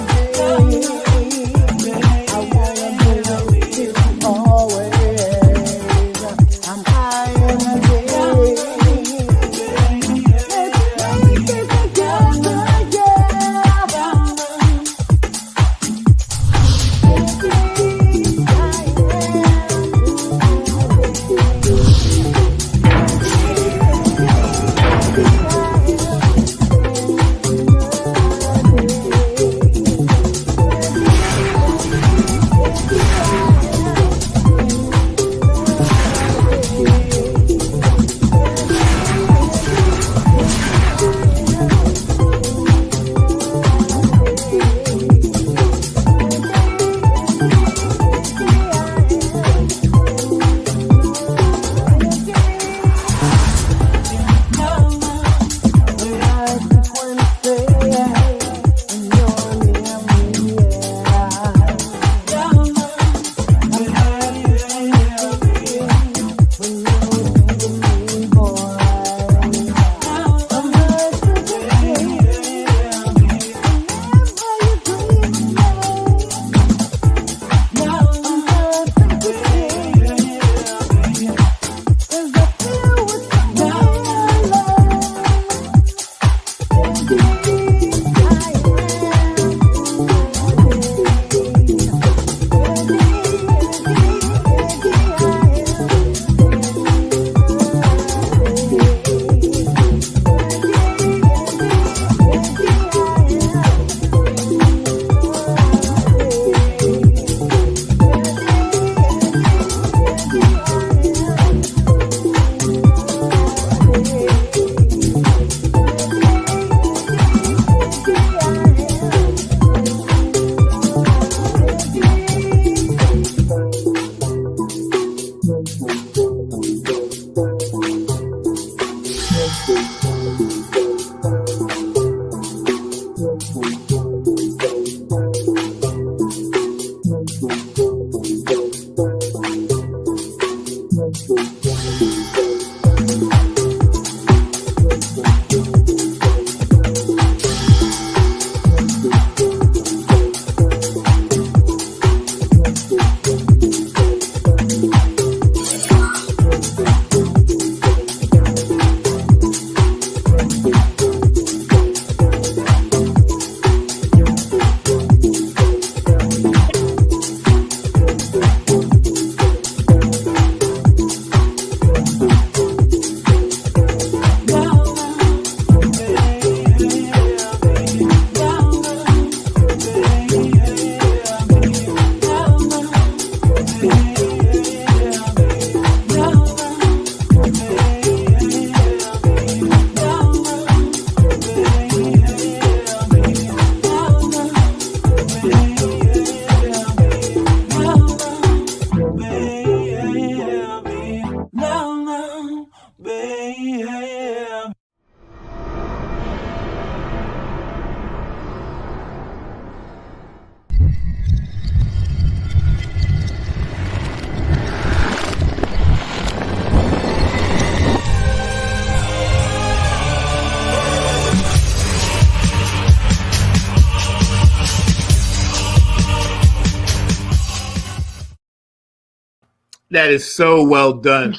That is so well done.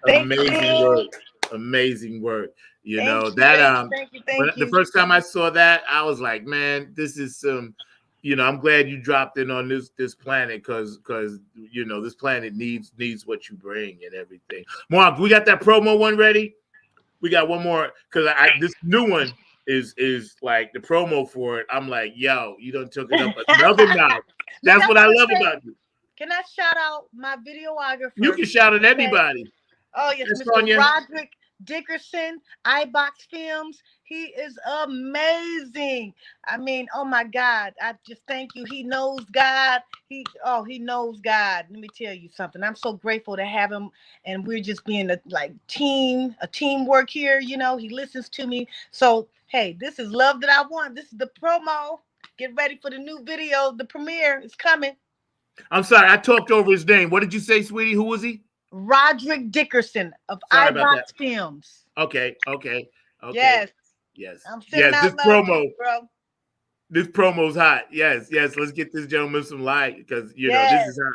Thank Amazing you. work. Amazing work. You Thank know you. that Thank you. when Thank the you. first time I saw that, I was like, man, this is some, I'm glad you dropped in on this planet because this planet needs what you bring and everything. Mark, we got that promo one ready. We got one more because I this new one is like the promo for it. I'm like, yo, you done took it up another notch. Look, That's I what I want love to say, about you. can I shout out my You videographer? can shout at Okay. anybody. Oh yes, Yes, Mr. Sonia. Roderick Dickerson, iBox Films. He is amazing. I mean, oh my God. I just thank you. He knows God. He knows God. Let me tell you something. I'm so grateful to have him, and we're just being a teamwork here. He listens to me. So hey, this is love that I want. This is the promo. Get ready for the new video. The premiere is coming. I'm sorry, I talked over his name. What did you say, sweetie? Who was he? Roderick Dickerson of Sorry about that. iBox Films. Okay. Yes. Yes. I'm sending Yes, out love to you, bro. this promo's hot. Yes. Let's get this gentleman some light because this Yes. is hot.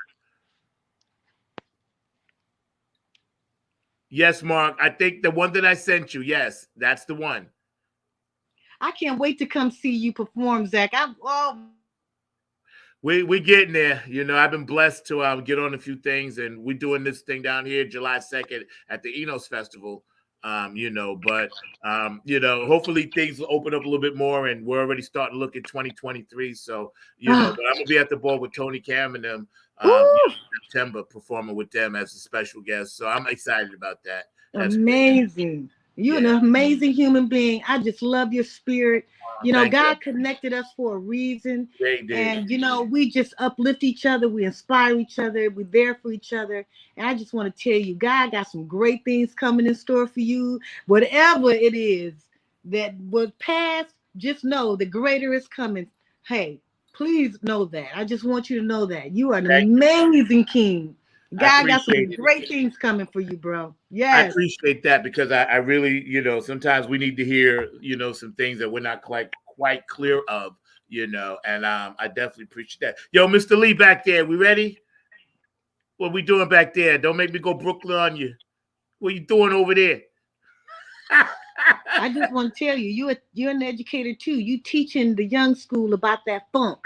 Yes, Mark. I think the one that I sent you. Yes, that's the one. I can't wait to come see you perform, Zach. We getting there. I've been blessed to get on a few things, and we're doing this thing down here July 2nd at the Enos Festival. But hopefully things will open up a little bit more, and we're already starting to look at 2023. So but I'm gonna be at the ball with Tony Cam and them September, performing with them as a special guest. So I'm excited about that. That's amazing. You're an amazing human being. I just love your spirit. God connected us for a reason. And, we just uplift each other. We inspire each other. We're there for each other. And I just want to tell you, God got some great things coming in store for you. Whatever it is that was past, just know the greater is coming. Hey, please know that. I just want you to know that. You are an amazing king. God got some great things coming for you, bro. Yes. I appreciate that because I really, sometimes we need to hear, some things that we're not quite clear of, and I definitely appreciate that. Yo, Mr. Lee back there, we ready? What we doing back there? Don't make me go Brooklyn on you. What you doing over there? I just want to tell you, you're an educator too. You teaching the young school about that funk.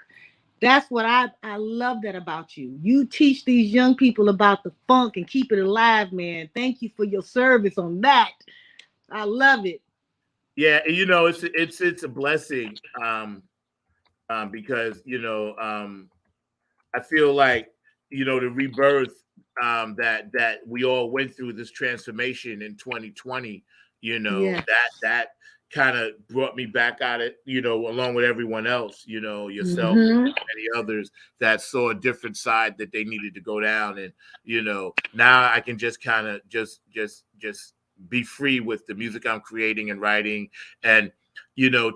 That's what I love that about you. You teach these young people about the funk and keep it alive, man. Thank you for your service on that. I love it. Yeah, it's a blessing. Because I feel like the rebirth that we all went through, this transformation in 2020. That kind of brought me back at it, along with everyone else, yourself and many others that saw a different side that they needed to go down. And, now I can just kind of just be free with the music I'm creating and writing and,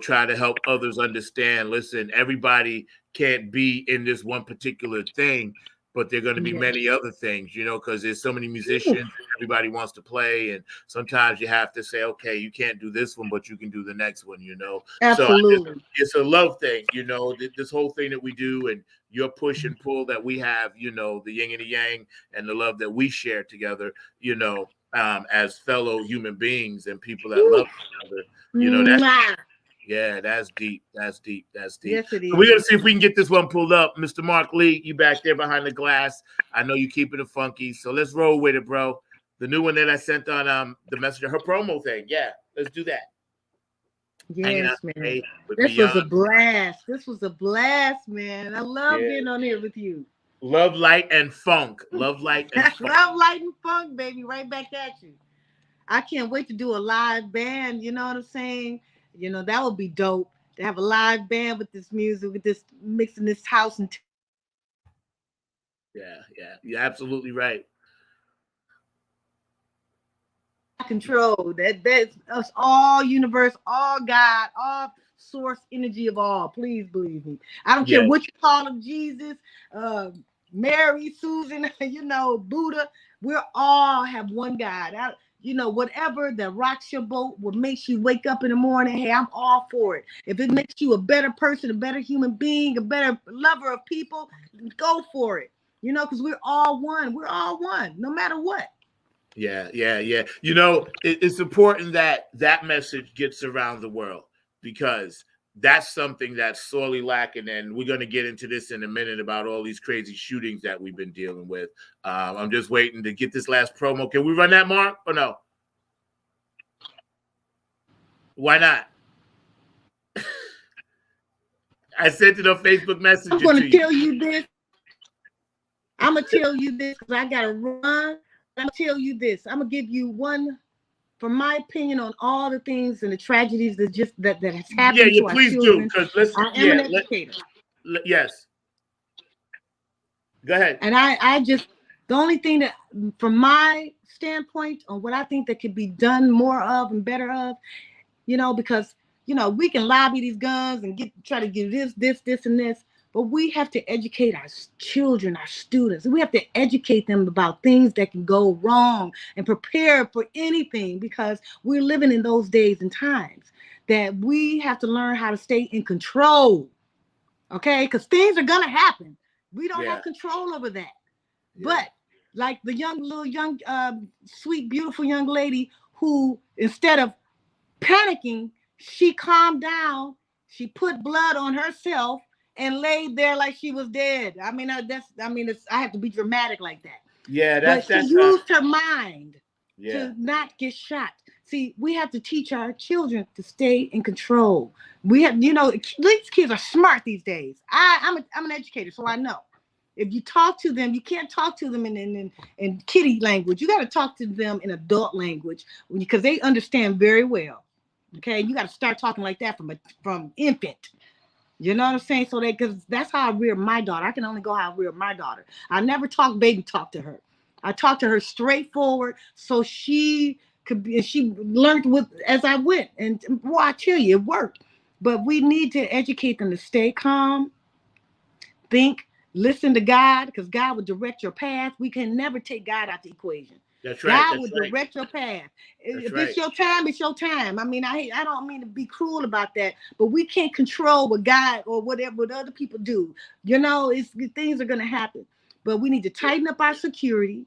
try to help others understand, listen, everybody can't be in this one particular thing, but there are going to be many other things, because there's so many musicians, everybody wants to play. And sometimes you have to say, okay, you can't do this one, but you can do the next one, Absolutely. So it's a love thing, this whole thing that we do and your push and pull that we have, the yin and the yang and the love that we share together, as fellow human beings and people that love each other, that's deep. That's deep. Yes, it is. So we're gonna see if we can get this one pulled up. Mr. Mark Lee, you back there behind the glass. I know you keeping it funky, so let's roll with it, bro. The new one that I sent on the messenger, her promo thing. Yeah, let's do that. Yes, man. This was a blast. This was a blast, man. I love being on here with you. Love, light, and funk. Love, light, and funk. Love, light, and funk, baby. Right back at you. I can't wait to do a live band. You know what I'm saying? That would be dope to have a live band with this music, with this mixing this house and yeah, you're absolutely right. Control that's us, all universe, all God, all source energy of all. Please believe me. I don't care what you call him, Jesus, Mary, Susan, Buddha. We all have one God. Whatever that rocks your boat, what makes you wake up in the morning, hey, I'm all for it. If it makes you a better person, a better human being, a better lover of people, go for it. because we're all one. We're all one, no matter what. Yeah, yeah, yeah. You know, it's important that that message gets around the world, because that's something that's sorely lacking. And we're going to get into this in a minute about all these crazy shootings that we've been dealing with. I'm just waiting to get this last promo. Can we run that, Mark, or no? Why not? I sent it on Facebook Messenger. I'm going to tell you this. I'm going to tell you this because I got to run. I'm going to tell you this. I'm going to give you one, from my opinion, on all the things and the tragedies that has happened to our please children. do, because I am an educator. Yes. Go ahead. And I just, the only thing that, from my standpoint, on what I think that could be done more of and better of, because, we can lobby these guns and try to get this, and this, but we have to educate our children, our students. We have to educate them about things that can go wrong and prepare for anything, because we're living in those days and times that we have to learn how to stay in control. Okay? Because things are going to happen. We don't have control over that. Yeah. But like the young, sweet, beautiful young lady who, instead of panicking, she calmed down. She put blood on herself and laid there like she was dead. I have to be dramatic like that. Yeah, but she used her mind to not get shot. See, we have to teach our children to stay in control. We have, these kids are smart these days. I'm an educator, so I know. If you talk to them, you can't talk to them in kiddie language. You got to talk to them in adult language, because they understand very well. Okay, you got to start talking like that from infant. You know what I'm saying? So because that's how I rear my daughter. I can only go how I rear my daughter. I never talk baby talk to her. I talk to her straightforward, so she could be. She learned as I went, and well, I tell you, it worked. But we need to educate them to stay calm, think, listen to God, because God will direct your path. We can never take God out the equation. That's right. God will direct your path. If it's your time, it's your time. I don't mean to be cruel about that, but we can't control what God or what other people do. Things are going to happen, but we need to tighten up our security.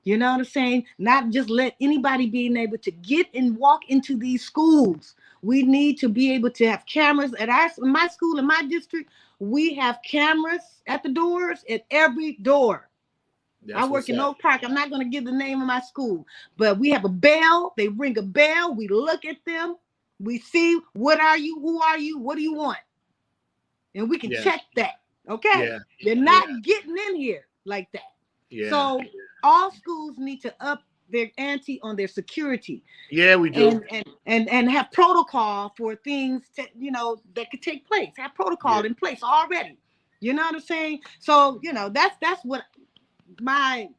You know what I'm saying? Not just let anybody being able to get and walk into these schools. We need to be able to have cameras at my school, in my district. We have cameras at the doors, at every door. I work in Oak Park. I'm not going to give the name of my school, but we have a bell. They ring a bell. We look at them. We see, what are you? Who are you? What do you want? And we can check that. Okay. Yeah. They're not getting in here like that. Yeah. So all schools need to up their ante on their security. Yeah, we do. And have protocol for things that, that could take place. Have protocol in place already. You know what I'm saying? So, that's what my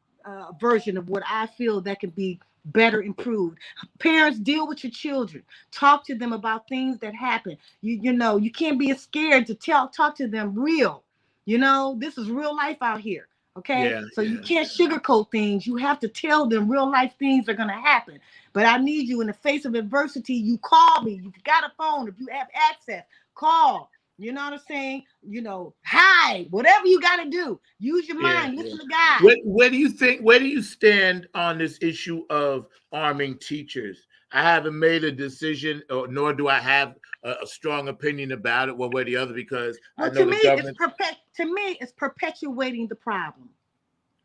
version of what I feel that could be better improved. Parents, deal with your children. Talk to them about things that happen. You can't be scared to talk to them real. This is real life out here. Okay. Yeah, so you can't sugarcoat things. You have to tell them real life things are going to happen. But I need you, in the face of adversity, you call me. You've got a phone. If you have access, call. You know what I'm saying? Hide, whatever you got to do. Use your mind. Listen to God. Where do you stand on this issue of arming teachers? I haven't made a decision, nor do I have a strong opinion about it, one way or the other, because I know the government. To me, it's perpetuating the problem.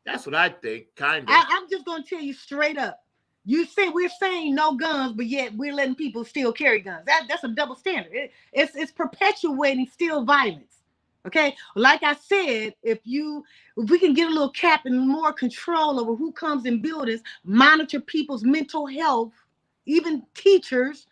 That's what I think, kind of. I'm just going to tell you straight up. We're saying no guns, but yet we're letting people still carry guns. That's a double standard. It's perpetuating still violence. Okay, like I said, if we can get a little cap and more control over who comes in buildings, monitor people's mental health, even teachers,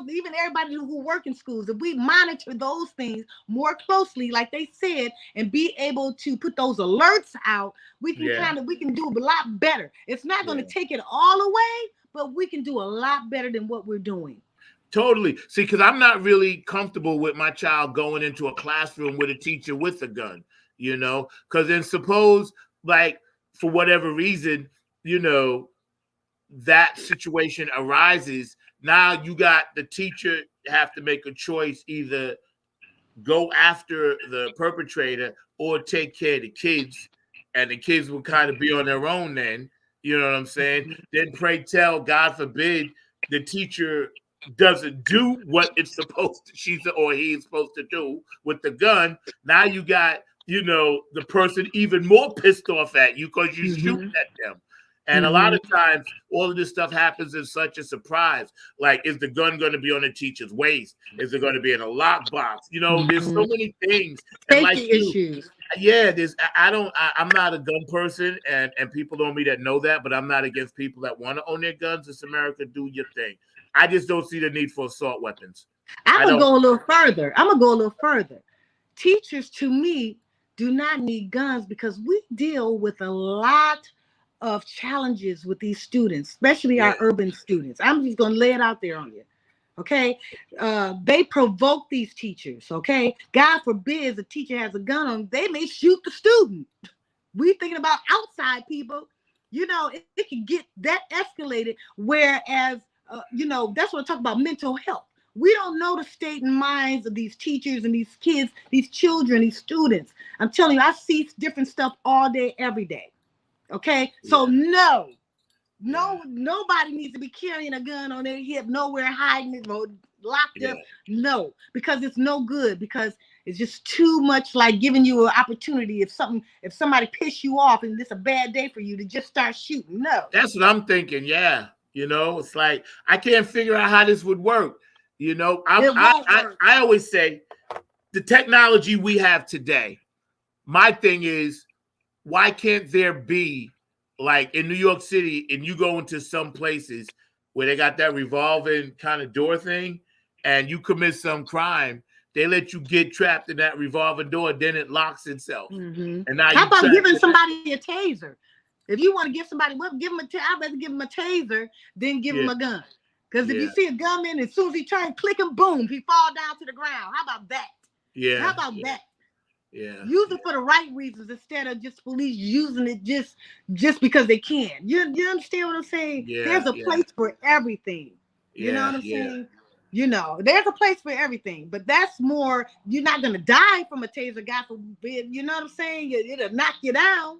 even everybody who work in schools, if we monitor those things more closely, like they said, and be able to put those alerts out, we can do a lot better. It's not going to take it all away, but we can do a lot better than what we're doing. Totally. See, because I'm not really comfortable with my child going into a classroom with a teacher with a gun, because then suppose, like, for whatever reason, that situation arises. Now you got the teacher have to make a choice, either go after the perpetrator or take care of the kids. and the kids will kind of be on their own then. You know what I'm saying? Then pray tell, God forbid, the teacher doesn't do what it's supposed to, she's or he's supposed to do with the gun. Now you got, the person even more pissed off at you because you're shooting at them. And a lot of times, all of this stuff happens in such a surprise. Like, is the gun going to be on the teacher's waist? Is it going to be in a lockbox? There's so many things. And Safety issues. Yeah, I'm not a gun person, and people know me that know that, but I'm not against people that want to own their guns. It's America, do your thing. I just don't see the need for assault weapons. I'm going to go a little further. Teachers, to me, do not need guns because we deal with a lot of challenges with these students, especially our urban students. I'm just going to lay it out there on you. Okay. They provoke these teachers. Okay. God forbid a teacher has a gun on, they may shoot the student. We thinking about outside people, it can get that escalated. Whereas, that's what I talk about, mental health. We don't know the state and minds of these teachers and these kids, these children, these students. I'm telling you, I see different stuff all day, every day. Okay, so nobody needs to be carrying a gun on their hip, nowhere hiding it or locked up. No, because it's no good, because it's just too much like giving you an opportunity if somebody piss you off and it's a bad day for you to just start shooting. No. That's what I'm thinking. Yeah. It's like, I can't figure out how this would work. I always say the technology we have today, my thing is, why can't there be, like in New York City, and you go into some places where they got that revolving kind of door thing, and you commit some crime, they let you get trapped in that revolving door, then it locks itself. And now how about giving somebody a taser? If you want to give somebody, give them I'd rather give them a taser than give them a gun. Because if you see a gunman, as soon as he turns, click him, boom, he fall down to the ground. How about that? Yeah. How about that? Yeah. Use it for the right reasons instead of just police using it just because they can. You understand what I'm saying? Yeah, there's a place for everything. You know what I'm saying? There's a place for everything, but that's more, you're not going to die from a taser, God forbid. You know what I'm saying? It'll knock you down.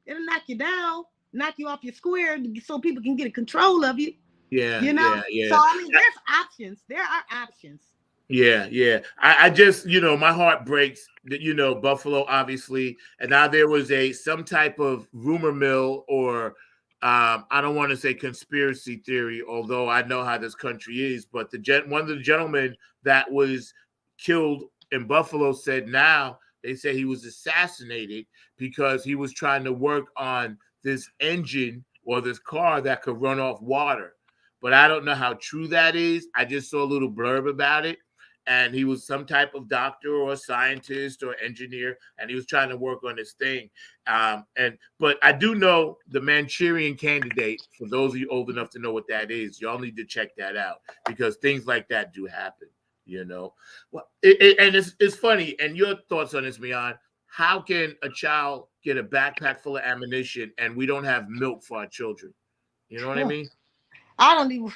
Knock you off your square so people can get control of you. Yeah. So, I mean, there's options. There are options. Yeah. I just, my heart breaks that, Buffalo, obviously, and now there was some type of rumor mill or I don't want to say conspiracy theory, although I know how this country is, but one of the gentlemen that was killed in Buffalo said now they say he was assassinated because he was trying to work on this engine or this car that could run off water. But I don't know how true that is. I just saw a little blurb about it. And he was some type of doctor or scientist or engineer, and he was trying to work on this thing. But I do know the Manchurian Candidate, for those of you old enough to know what that is, y'all need to check that out because things like that do happen, Well, and it's funny, and your thoughts on this, Mian, how can a child get a backpack full of ammunition and we don't have milk for our children? You know what I mean? I don't even...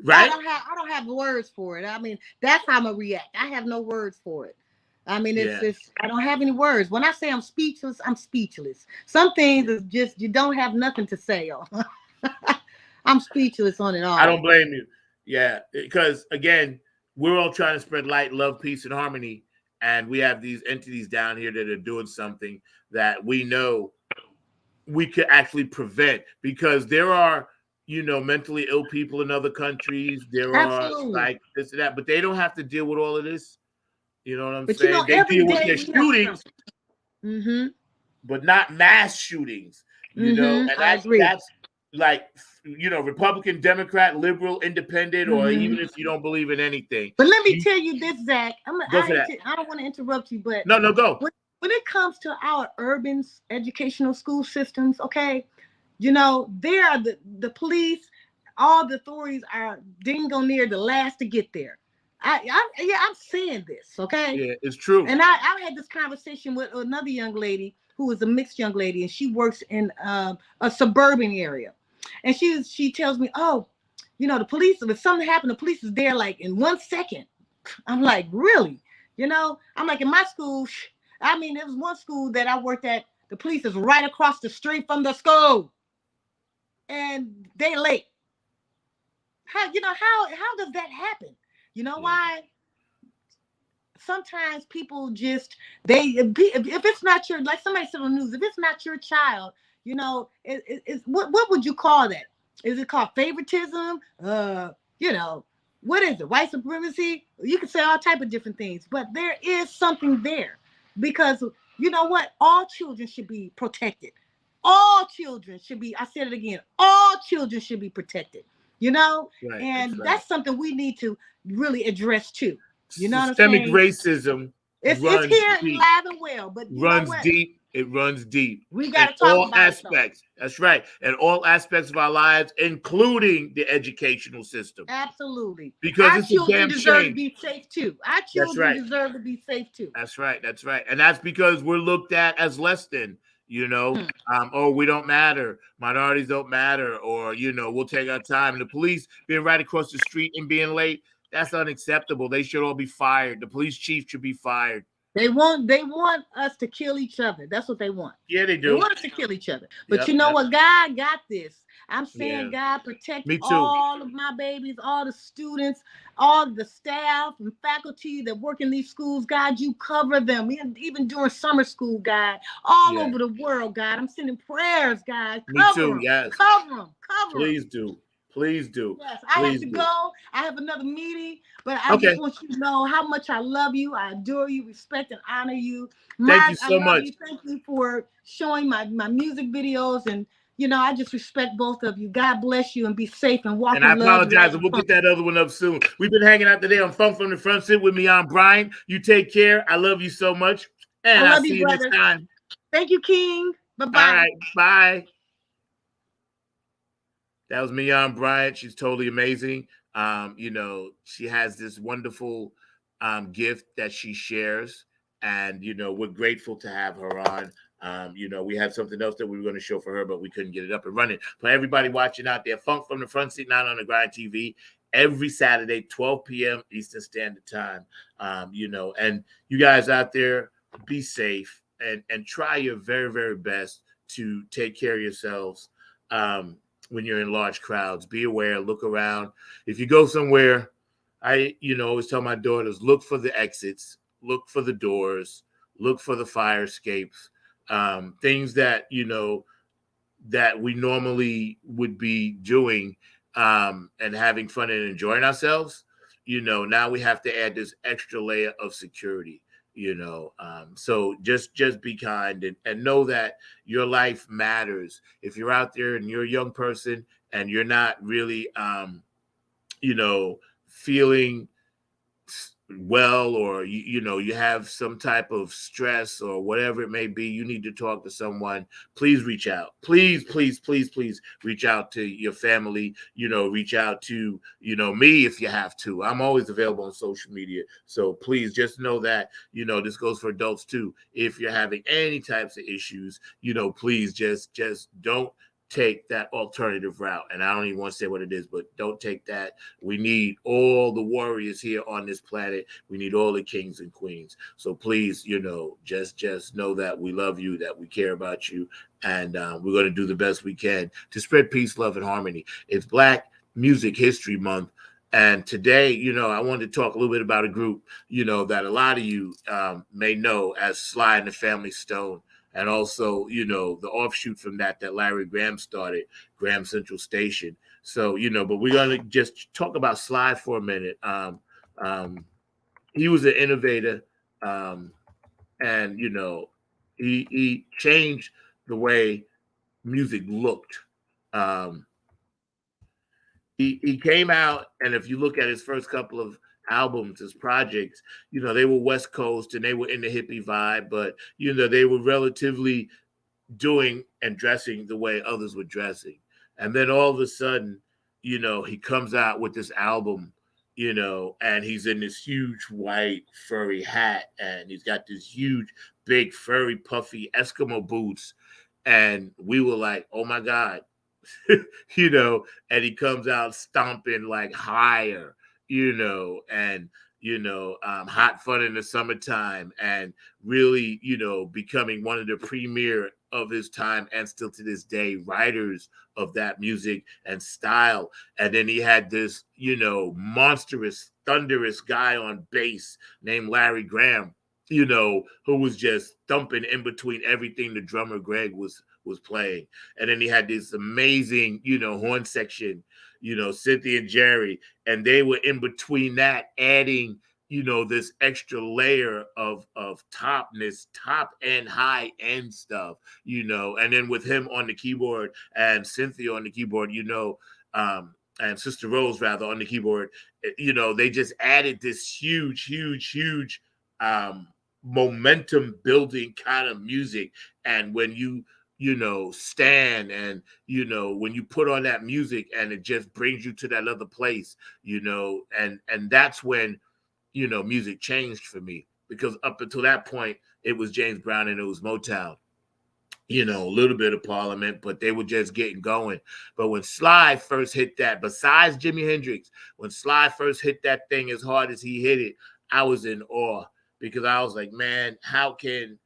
Right? I don't have words for it. I mean, that's how I'm gonna react. I have no words for it. I mean, it's I don't have any words. When I say I'm speechless, I'm speechless. Some things is just you don't have nothing to say on. I'm speechless on it all. I don't blame you. Yeah, because again, we're all trying to spread light, love, peace, and harmony, and we have these entities down here that are doing something that we know we could actually prevent because there are mentally ill people in other countries. There are like this and that, but they don't have to deal with all of this. You know what I'm saying? They deal with their shootings, but not mass shootings. And that's like, Republican, Democrat, liberal, independent, or even if you don't believe in anything. But let me tell you this, Zach. I don't want to interrupt you, but no, go. When it comes to our urban educational school systems, okay, they are the police, all the authorities are dingo near the last to get there. I'm saying this, okay? Yeah, it's true. And I had this conversation with another young lady who is a mixed young lady, and she works in a suburban area. And she tells me, oh, the police, if something happened, the police is there like in 1 second. I'm like, really? I'm like, in my school, I mean, there was one school that I worked at. The police is right across the street from the school, and they late. How does that happen? You know why? Sometimes people just if it's not your, like somebody said on the news, if it's not your child, it's what would you call that? Is it called favoritism? What is it? White supremacy? You can say all type of different things, but there is something there, because you know what? All children should be protected. All children should be. I said it again. All children should be protected. Right, and right. that's something we need to really address too. You know Systemic what I'm saying? racism It's runs here deep. alive and well, but you know Runs what? deep. It runs deep. We got to in talk all about aspects. That's right. In all aspects of our lives, including the educational system. it. Absolutely. Because Our it's a children damn deserve shame. to be safe too. Our children deserve to be safe too. That's right. That's right. And that's because we're looked at as less than, oh, we don't matter. Minorities don't matter. Or, we'll take our time. And the police being right across the street and being late, that's unacceptable. They should all be fired. The police chief should be fired. They want us to kill each other. That's what they want. Yeah, they do. They want us to kill each other. But you know what? God got this. I'm saying, God, protect all of my babies, all the students, all the staff and faculty that work in these schools. God, you cover them. Even during summer school, God, all over the world, God. I'm sending prayers, God. Me too, yes. Cover them. Please do. Please do. Yes, I have to go. I have another meeting, but I just want you to know how much I love you. I adore you, respect and honor you. Thank you so much. Thank you for showing my music videos, and I just respect both of you. God bless you and be safe and walk in love. And I apologize. We'll get that other one up soon. We've been hanging out today on Funk from the Front Seat with Mian Bryant. You take care. I love you so much. And I'll see you next time. Thank you, King. Bye-bye. All right. Bye. That was Mian Bryant. She's totally amazing. She has this wonderful gift that she shares. And, we're grateful to have her on. We had something else that we were going to show for her, but we couldn't get it up and running. For everybody watching out there, Funk from the Front Seat, Not on the Grind TV, every Saturday, 12 p.m. Eastern Standard Time. And you guys out there, be safe and try your very, very best to take care of yourselves. When you're in large crowds, be aware, look around. If you go somewhere, I always tell my daughters, look for the exits, look for the doors, look for the fire escapes, things that, that we normally would be doing and having fun and enjoying ourselves. Now we have to add this extra layer of security. So just be kind and know that your life matters. If you're out there and you're a young person and you're not really, feeling well, or you have some type of stress or whatever it may be, you need to talk to someone. Please reach out. Please reach out to your family. Reach out to me if you have to. I'm always available on social media, so please just know that this goes for adults too. If you're having any types of issues, please just don't take that alternative route. And I don't even want to say what it is, but don't take that. We need all the warriors here on this planet. We need all the kings and queens. So please, just know that we love you, that we care about you, and we're going to do the best we can to spread peace, love, and harmony. It's Black Music History Month. And today, I wanted to talk a little bit about a group, that a lot of you may know as Sly and the Family Stone. And also, the offshoot from that Larry Graham started, Graham Central Station. So, but we're going to just talk about Sly for a minute. He was an innovator, and, he changed the way music looked. He came out, and if you look at his first couple of albums, his projects, they were West Coast and they were in the hippie vibe, but they were relatively doing and dressing the way others were dressing. And then all of a sudden, he comes out with this album, and he's in this huge white furry hat, and he's got this huge, big, furry, puffy Eskimo boots. And we were like, oh my God, and he comes out stomping like higher, and Hot Fun in the Summertime, and really, becoming one of the premier of his time and still to this day writers of that music and style. And then he had this, monstrous, thunderous guy on bass named Larry Graham, who was just thumping in between everything the drummer Greg was playing. And then he had this amazing, horn section, Cynthia and Jerry, and they were in between that, adding, this extra layer of topness, top and high end stuff, and then with him on the keyboard and Cynthia on the keyboard, and Sister Rose rather on the keyboard, they just added this huge momentum building kind of music. And when you stand and, when you put on that music and it just brings you to that other place, and that's when, music changed for me, because up until that point, it was James Brown and it was Motown, a little bit of Parliament, but they were just getting going. But when Sly first hit that, besides Jimi Hendrix, when Sly first hit that thing as hard as he hit it, I was in awe, because I was like, man, how can,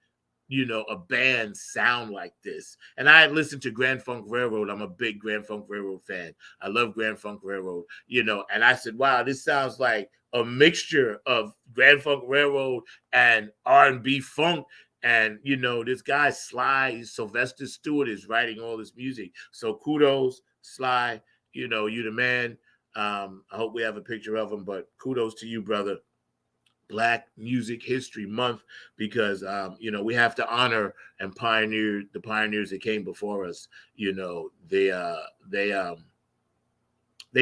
a band sound like this? And I had listened to Grand Funk Railroad. I'm a big Grand Funk Railroad fan. I love Grand Funk Railroad, and I said, wow, this sounds like a mixture of Grand Funk Railroad and R&B funk. And, this guy, Sly, Sylvester Stewart, is writing all this music. So kudos, Sly, you the man. I hope we have a picture of him, but kudos to you, brother. Black Music History Month, because, we have to honor and pioneer the pioneers that came before us. They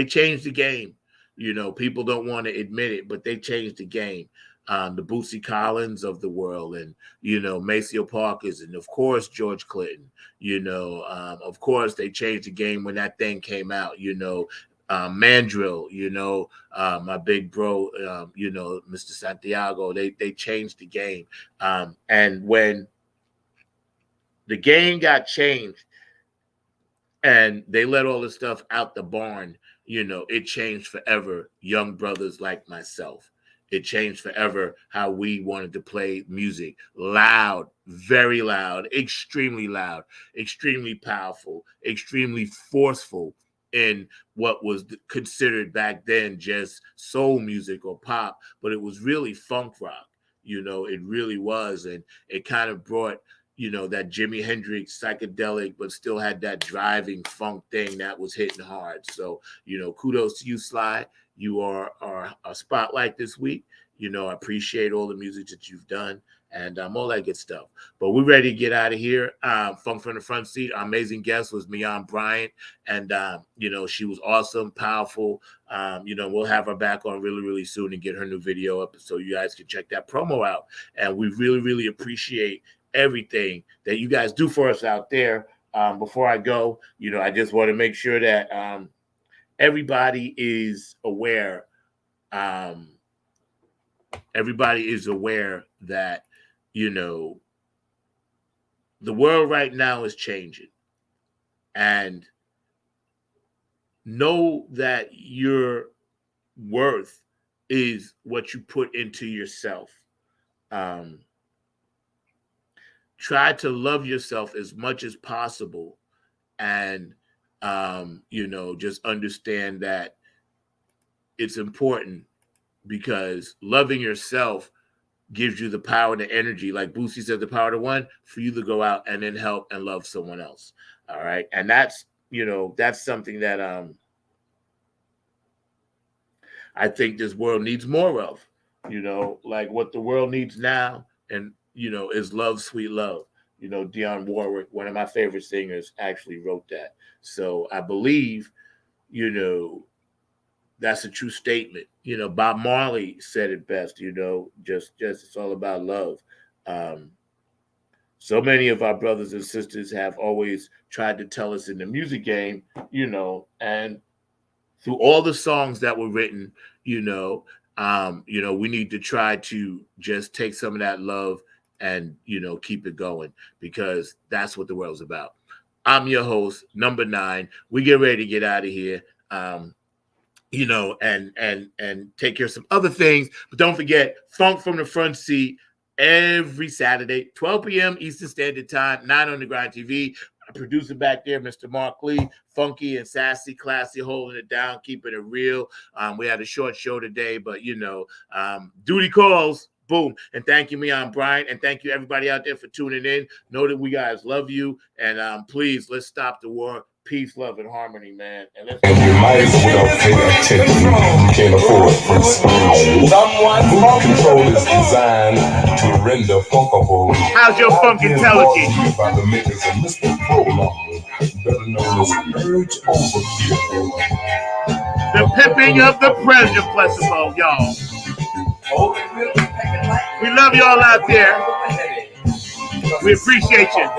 changed the game. People don't want to admit it, but they changed the game. The Bootsy Collins of the world, and, Maceo Parkers, and of course, George Clinton, of course, they changed the game when that thing came out, Mandrill, my big bro, Mr. Santiago, they changed the game. And when the game got changed and they let all the stuff out the barn, it changed forever young brothers like myself. It changed forever how we wanted to play music. Loud, very loud, extremely powerful, extremely forceful in what was considered back then just soul music or pop, but it was really funk rock. It really was. And it kind of brought, that Jimi Hendrix psychedelic, but still had that driving funk thing that was hitting hard. So, kudos to you, Sly. You are a spotlight this week. I appreciate all the music that you've done and all that good stuff. But we're ready to get out of here. Funk from the Front Seat. Our amazing guest was Mignon Bryant. And, she was awesome, powerful. We'll have her back on really, really soon and get her new video up so you guys can check that promo out. And we really, really appreciate everything that you guys do for us out there. Before I go, I just want to make sure that everybody is aware. Everybody is aware that, the world right now is changing. And know that your worth is what you put into yourself. Try to love yourself as much as possible. And, just understand that it's important, because loving yourself gives you the power and the energy, like Boosie said, the power to one, for you to go out and then help and love someone else. All right. And that's, that's something that I think this world needs more of, like what the world needs now. And, is love, sweet love. Dionne Warwick, one of my favorite singers, actually wrote that. So I believe, that's a true statement. Bob Marley said it best, just it's all about love. So many of our brothers and sisters have always tried to tell us in the music game, and through all the songs that were written, we need to try to just take some of that love and, keep it going, because that's what the world's about. I'm your host, number 9. We get ready to get out of here. you know, and take care of some other things. But don't forget, Funk from the Front Seat every Saturday, 12 p.m. Eastern Standard Time, 9 on the Grind TV. Our producer back there, Mr. Mark Lee, funky and sassy, classy, holding it down, keeping it real. We had a short show today, but, you know, duty calls. Boom. And thank you, Mion Bryant. And thank you, everybody out there, for tuning in. Know that we guys love you. And please, let's stop the war. Peace, love, and harmony, man. And let's you might as well pay attention. You can't afford free speech. Funk control is designed to render funkable. How's your funk intelligence? By the makers of Mr. Prolong, better known as Urge Overkill. The pimping of the Pleasure Festival, y'all. We love y'all out there. We appreciate you.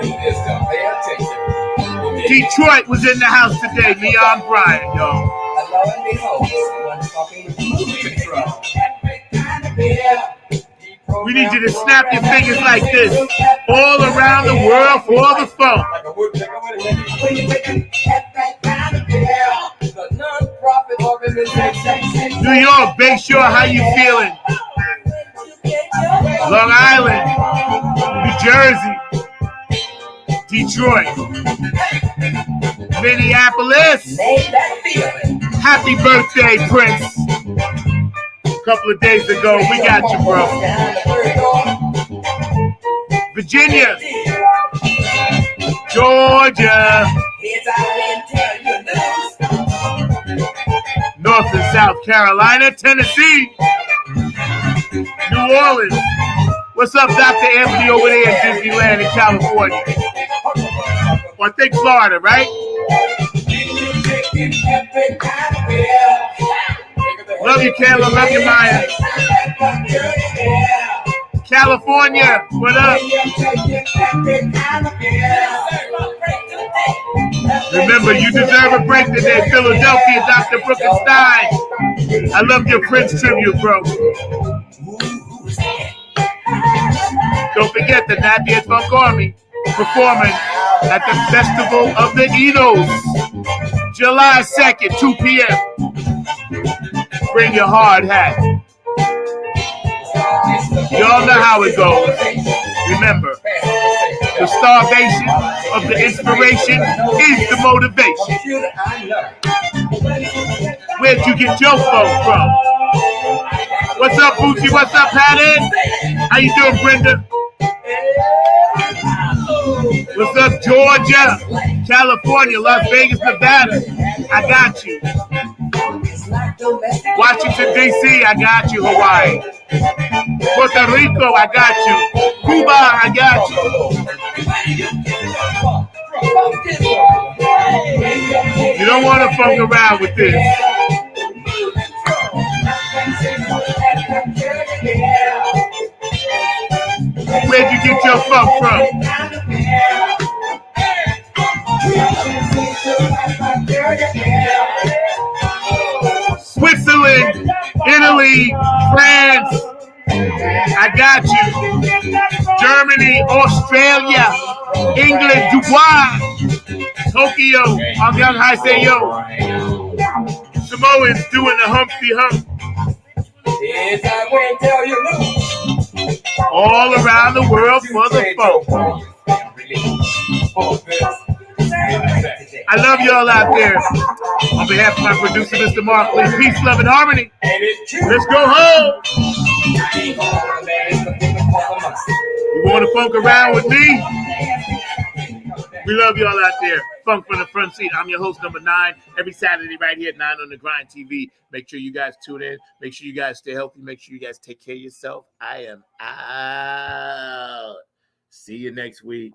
Detroit was in the house today. Mion Bryant, y'all. We need you to snap your fingers like this all around the world for the funk. New York, Bay Shore, how you feeling? Long Island, New Jersey, Detroit, Minneapolis. Happy birthday, Prince. A couple of days ago, we got you, bro. Virginia, Georgia, North and South Carolina, Tennessee, New Orleans. What's up, Dr. Anthony over there in Disneyland in California? Well, I think Florida, right? Love you, Kayla. Love you, Maya. California, what up? Remember, you deserve a break today. Philadelphia, Dr. Brooklyn Stein. I love your Prince tribute, bro. Don't forget the Napier Funk Army performing at the Festival of the Enos, July 2nd, 2 p.m. Bring your hard hat. Y'all know how it goes. Remember, the starvation of the inspiration is the motivation. Where'd you get your phone from? What's up, Boochie? What's up, Patty? How you doing, Brenda? What's up, Georgia, California, Las Vegas, Nevada? I got you. Washington, D.C., I got you. Hawaii. Puerto Rico, I got you. Cuba, I got you. You don't want to fuck around with this. Where'd you get your funk from? Switzerland, Italy, France, I got you. Germany, Australia, England, Dubai, Tokyo, I'm Young High Say Yo. Samoans doing the Humpty Hump. All around the world for the folk. I love y'all out there. On behalf of my producer, Mr. Mark Lee, peace, love, and harmony. Let's go home. You want to funk around with me? We love y'all out there. Funk from the Front Seat. I'm your host, number 9. Every Saturday right here at 9 on the Grind TV. Make sure you guys tune in. Make sure you guys stay healthy. Make sure you guys take care of yourself. I am out. See you next week.